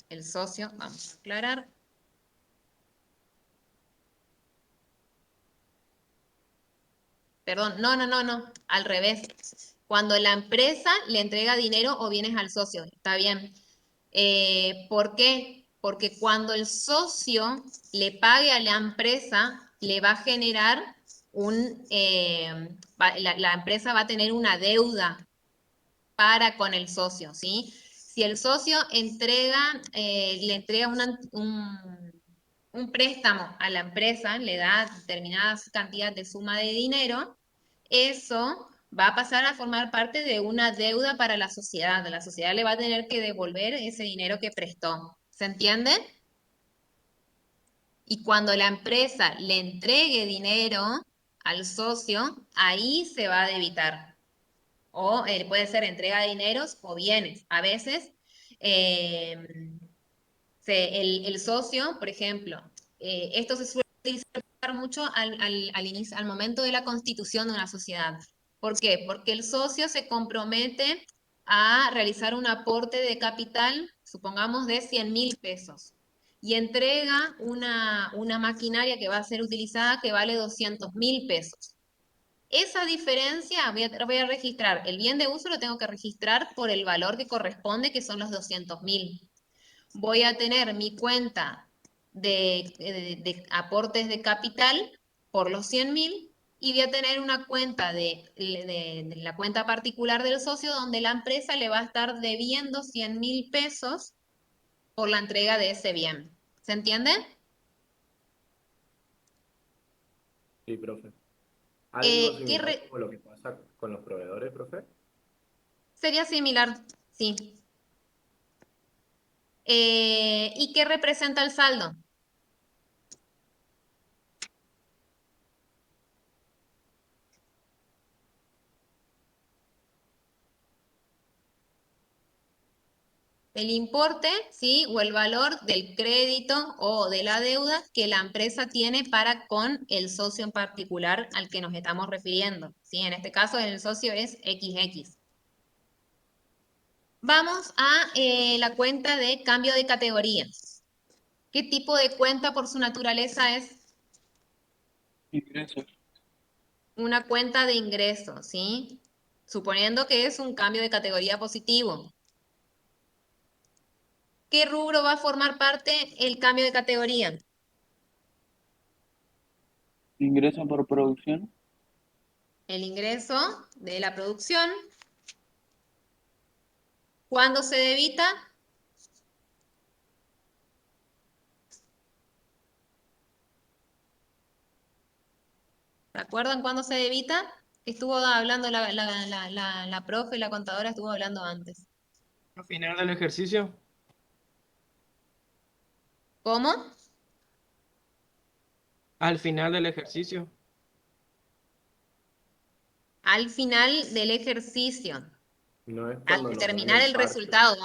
[SPEAKER 2] el socio, vamos a aclarar. Perdón, no, al revés. Cuando la empresa le entrega dinero o bienes al socio, está bien. ¿Por qué? Porque cuando el socio le pague a la empresa, le va a generar la empresa va a tener una deuda para con el socio, ¿sí? Si el socio le entrega un préstamo a la empresa, le da determinada cantidad de suma de dinero, eso va a pasar a formar parte de una deuda para la sociedad. La sociedad le va a tener que devolver ese dinero que prestó. ¿Se entiende? Y cuando la empresa le entregue dinero al socio, ahí se va a debitar. O puede ser entrega de dineros o bienes. A veces eh, el socio, por ejemplo, esto se suele utilizar mucho al momento de la constitución de una sociedad. ¿Por qué? Porque el socio se compromete a realizar un aporte de capital, supongamos de 100.000 pesos, y entrega una maquinaria que va a ser utilizada que vale 200.000 pesos. Esa diferencia voy a registrar, el bien de uso lo tengo que registrar por el valor que corresponde, que son los 200.000. Voy a tener mi cuenta de aportes de capital por los 100.000 y voy a tener una cuenta de la cuenta particular del socio donde la empresa le va a estar debiendo 100.000 pesos por la entrega de ese bien. ¿Se entiende?
[SPEAKER 4] Sí, profe. Algo
[SPEAKER 2] ¿Qué
[SPEAKER 4] similar como lo que pasa con los proveedores, profe.
[SPEAKER 2] sería similar? Sí. ¿Y qué representa el saldo? El importe, ¿sí?, o el valor del crédito o de la deuda que la empresa tiene para con el socio en particular al que nos estamos refiriendo, ¿sí? En este caso el socio es XX. Vamos a la cuenta de cambio de categoría. ¿Qué tipo de cuenta por su naturaleza es?
[SPEAKER 11] Ingresos.
[SPEAKER 2] Una cuenta de ingresos, ¿sí? Suponiendo que es un cambio de categoría positivo. ¿Qué rubro va a formar parte el cambio de categoría?
[SPEAKER 11] Ingreso por producción.
[SPEAKER 2] El ingreso de la producción. ¿Cuándo se debita? ¿Se acuerdan cuándo se debita? Estuvo hablando la profe, la contadora estuvo hablando antes.
[SPEAKER 10] Al final del ejercicio.
[SPEAKER 2] ¿Cómo?
[SPEAKER 10] Al final del ejercicio.
[SPEAKER 2] Al final del ejercicio.
[SPEAKER 4] No es
[SPEAKER 2] Al
[SPEAKER 4] cuando nos dan
[SPEAKER 2] determinar
[SPEAKER 4] el
[SPEAKER 2] el
[SPEAKER 4] parche.
[SPEAKER 2] resultado,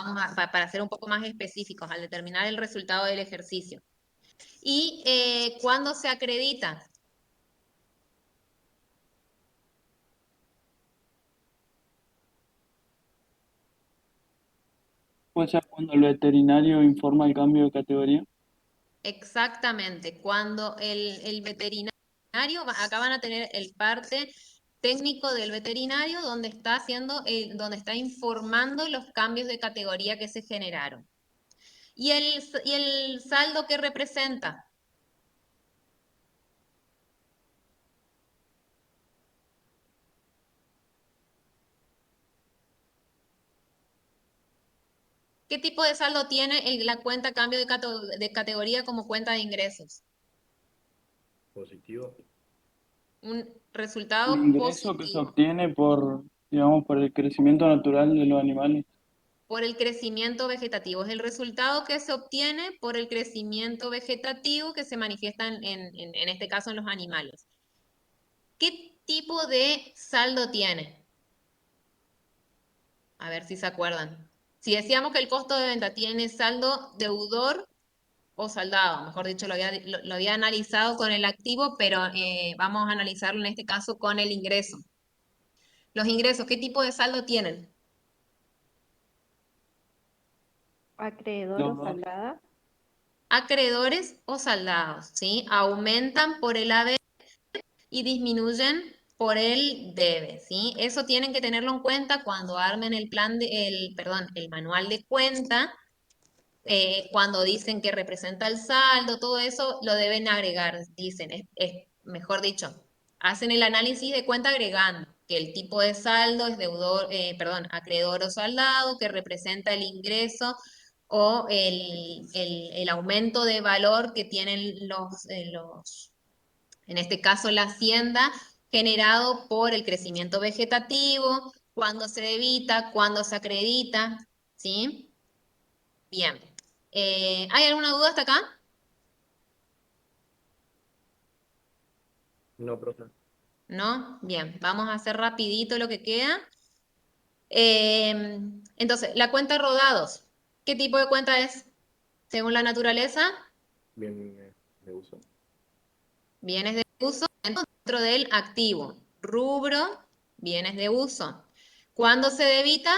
[SPEAKER 2] para ser un poco más específicos, al determinar el resultado del ejercicio. ¿Y cuándo se acredita?
[SPEAKER 11] Puede ser cuando el veterinario informa el cambio de categoría.
[SPEAKER 2] Exactamente, cuando el veterinario, acá van a tener el parte técnico del veterinario donde está haciendo, donde está informando los cambios de categoría que se generaron. Y el saldo que representa? ¿Qué tipo de saldo tiene la cuenta cambio de categoría como cuenta de ingresos?
[SPEAKER 4] Positivo.
[SPEAKER 2] Un
[SPEAKER 11] El
[SPEAKER 2] resultado
[SPEAKER 11] ingreso que se
[SPEAKER 2] positivo
[SPEAKER 11] obtiene por, digamos, por el crecimiento natural de los animales.
[SPEAKER 2] por el crecimiento vegetativo. Es el resultado que se obtiene por el crecimiento vegetativo que se manifiesta en este caso en los animales. ¿Qué tipo de saldo tiene? A ver si se acuerdan. Si decíamos que el costo de venta tiene saldo deudor o saldado, mejor dicho, lo había analizado con el activo, pero vamos a analizarlo en este caso con el ingreso. Los ingresos, ¿qué tipo de saldo tienen?
[SPEAKER 12] Acreedor
[SPEAKER 11] Los
[SPEAKER 12] o
[SPEAKER 11] dos.
[SPEAKER 12] saldada.
[SPEAKER 2] Acreedores o saldados, ¿sí? Aumentan por el haber y disminuyen por el debe, ¿sí? Eso tienen que tenerlo en cuenta cuando armen el manual de cuenta, cuando dicen que representa el saldo, todo eso lo deben agregar, dicen, mejor dicho, hacen el análisis de cuenta agregando que el tipo de saldo es acreedor o saldado, que representa el ingreso o el aumento de valor que tienen en este caso la hacienda, generado por el crecimiento vegetativo, cuándo se debita, cuándo se acredita, ¿sí? Bien. ¿Hay alguna duda hasta acá?
[SPEAKER 4] No, profe.
[SPEAKER 2] ¿No? Bien, vamos a hacer rapidito lo que queda. Entonces, la cuenta rodados. ¿Qué tipo de cuenta es? Según la naturaleza,
[SPEAKER 4] Bien de uso.
[SPEAKER 2] bienes de uso dentro del activo. Rubro, bienes de uso. ¿Cuándo se debita?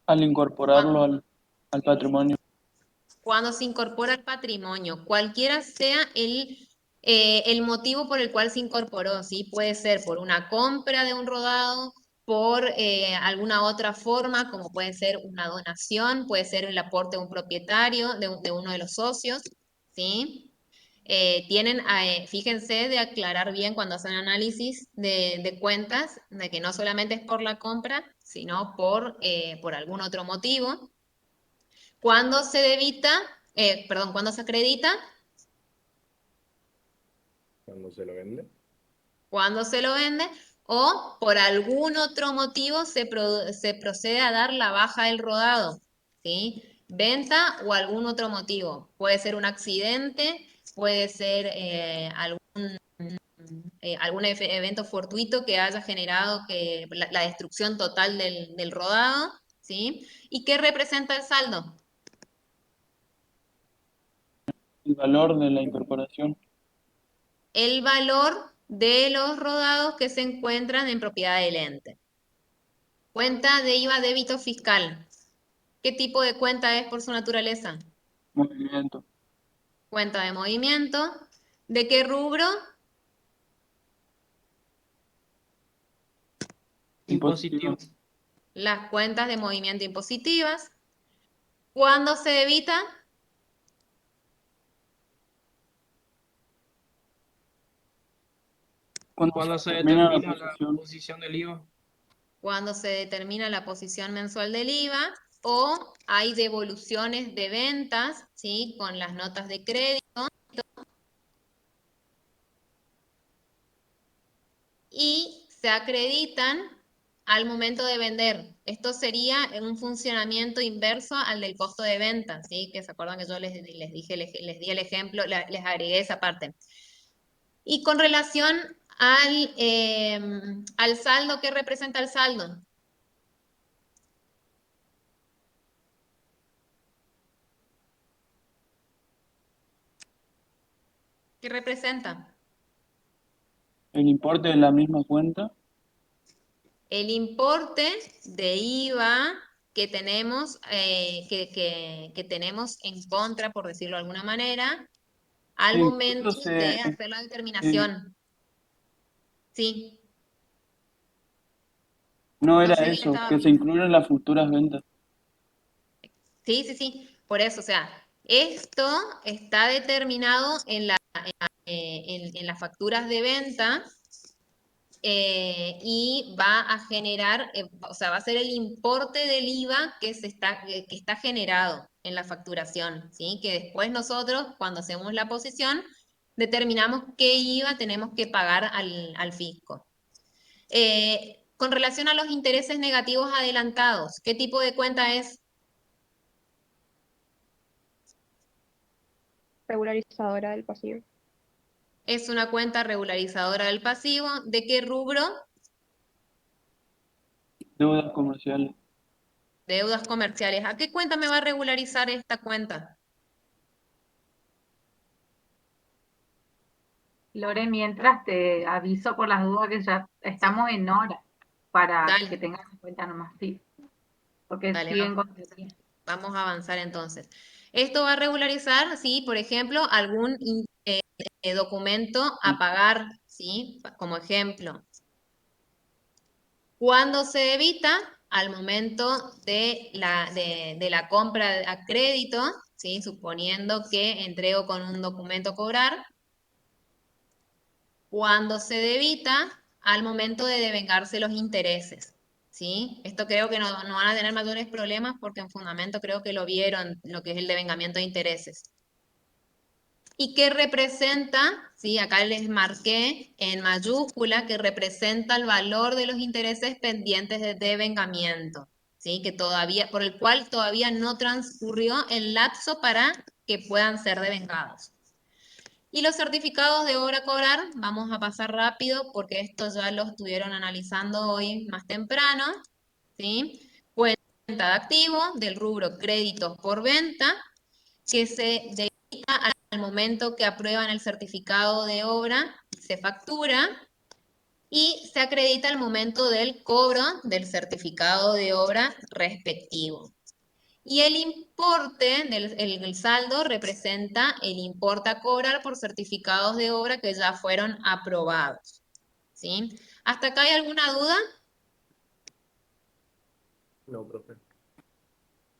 [SPEAKER 11] Al incorporarlo al patrimonio.
[SPEAKER 2] Cuando se incorpora al patrimonio, cualquiera sea el motivo por el cual se incorporó, ¿sí? Puede ser por una compra de un rodado, por alguna otra forma, como puede ser una donación, puede ser el aporte de un propietario, de uno de los socios, ¿sí? Fíjense de aclarar bien cuando hacen análisis de cuentas, de que no solamente es por la compra, sino por algún otro motivo. Cuando se debita, cuando se acredita,
[SPEAKER 4] Cuando se lo vende.
[SPEAKER 2] cuando se lo vende, o por algún otro motivo se procede a dar la baja del rodado, ¿sí? Venta o algún otro motivo. Puede ser un accidente, puede ser algún evento fortuito que haya generado la destrucción total del rodado, ¿sí? ¿Y qué representa el saldo?
[SPEAKER 11] El valor de la incorporación.
[SPEAKER 2] El valor de los rodados que se encuentran en propiedad del ente. Cuenta de IVA débito fiscal. ¿Qué tipo de cuenta es por su naturaleza?
[SPEAKER 11] Movimiento.
[SPEAKER 2] Cuenta de movimiento. ¿De qué rubro?
[SPEAKER 9] Impositivo.
[SPEAKER 2] Las cuentas de movimiento impositivas. ¿Cuándo se debita?
[SPEAKER 9] Cuando se
[SPEAKER 11] Termina la
[SPEAKER 9] determina la
[SPEAKER 11] posición.
[SPEAKER 9] posición del IVA.
[SPEAKER 2] Cuando se determina la posición mensual del IVA o hay devoluciones de ventas, ¿sí? Con las notas de crédito. Y se acreditan al momento de vender. Esto sería un funcionamiento inverso al del costo de venta, ¿sí? Que se acuerdan que yo les dije, les di el ejemplo, les agregué esa parte. Y con relación al saldo, ¿qué representa el saldo? ¿Qué representa?
[SPEAKER 11] El importe de la misma cuenta.
[SPEAKER 2] El importe de IVA que tenemos, que tenemos en contra, por decirlo de alguna manera, al
[SPEAKER 11] ¿En cuánto
[SPEAKER 2] momento de hacer la
[SPEAKER 11] eh,
[SPEAKER 2] determinación. Sí,
[SPEAKER 11] no
[SPEAKER 2] no
[SPEAKER 11] era
[SPEAKER 2] sé,
[SPEAKER 11] eso,
[SPEAKER 2] estaba
[SPEAKER 11] que se
[SPEAKER 2] bien.
[SPEAKER 11] incluyen las futuras ventas?
[SPEAKER 2] Sí, sí, sí, por eso, o sea, esto está determinado en las facturas de venta y va a generar, o sea, va a ser el importe del IVA que está generado en la facturación, ¿sí? Que después nosotros, cuando hacemos la posición, determinamos qué IVA tenemos que pagar al fisco. Con relación a los intereses negativos adelantados, ¿qué tipo de cuenta es?
[SPEAKER 12] Regularizadora del pasivo.
[SPEAKER 2] Es una cuenta regularizadora del pasivo. ¿De qué rubro?
[SPEAKER 11] Deudas comerciales.
[SPEAKER 2] Deudas comerciales. ¿A qué cuenta me va a regularizar esta cuenta?
[SPEAKER 1] Lore, mientras te aviso por las dudas que ya estamos en hora para que
[SPEAKER 2] Dale,
[SPEAKER 1] tengas en cuenta nomás, sí, porque
[SPEAKER 2] dale,
[SPEAKER 1] siguen con teoría.
[SPEAKER 2] vamos a avanzar entonces. Esto va a regularizar, sí, por ejemplo, algún documento a pagar, ¿sí? Como ejemplo. ¿Cuándo se debita? Al momento de la compra a crédito, ¿sí? Suponiendo que entrego con un documento a cobrar. Cuando se debita, al momento de devengarse los intereses, ¿sí? Esto creo que no van a tener mayores problemas porque en fundamento creo que lo vieron, lo que es el devengamiento de intereses. ¿Y qué representa? Sí, acá les marqué en mayúscula que representa el valor de los intereses pendientes de devengamiento, ¿sí? Que todavía, por el cual todavía no transcurrió el lapso para que puedan ser devengados. Y los certificados de obra a cobrar, vamos a pasar rápido porque estos ya los estuvieron analizando hoy más temprano, ¿sí? Cuenta de activo del rubro créditos por venta, que se debita al momento que aprueban el certificado de obra, se factura y se acredita al momento del cobro del certificado de obra respectivo. Y el importe el saldo representa el importe a cobrar por certificados de obra que ya fueron aprobados. ¿Sí? ¿Hasta acá hay alguna duda?
[SPEAKER 4] No, profe.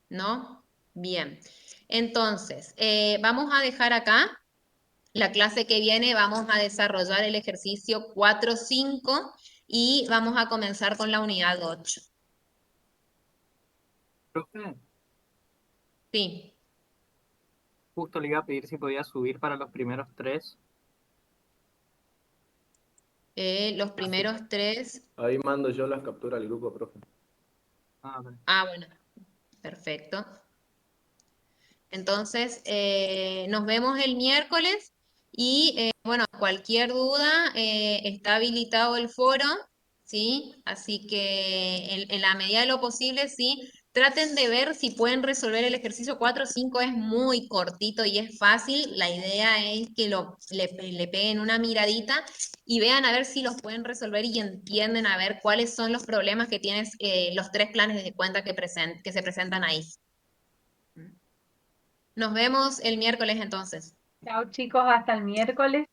[SPEAKER 2] ¿No? Bien. Entonces, vamos a dejar acá. La clase que viene vamos a desarrollar el ejercicio 4.5 y vamos a comenzar con la unidad 8.
[SPEAKER 13] Profe,
[SPEAKER 2] Sí,
[SPEAKER 13] justo le iba a pedir si podía subir para los primeros tres.
[SPEAKER 2] los
[SPEAKER 4] Así.
[SPEAKER 2] primeros tres.
[SPEAKER 4] Ahí mando yo las capturas al grupo, profe.
[SPEAKER 13] Ah, vale.
[SPEAKER 2] Ah, bueno, perfecto. Entonces, nos vemos el miércoles y, bueno, cualquier duda, está habilitado el foro, ¿sí? Así que en la medida de lo posible, sí, traten de ver si pueden resolver el ejercicio 4 o 5, es muy cortito y es fácil. La idea es que le peguen una miradita y vean a ver si los pueden resolver y entienden a ver cuáles son los problemas que tienen los tres planes de cuenta que se presentan ahí. Nos vemos el miércoles entonces.
[SPEAKER 1] Chao chicos, hasta el miércoles.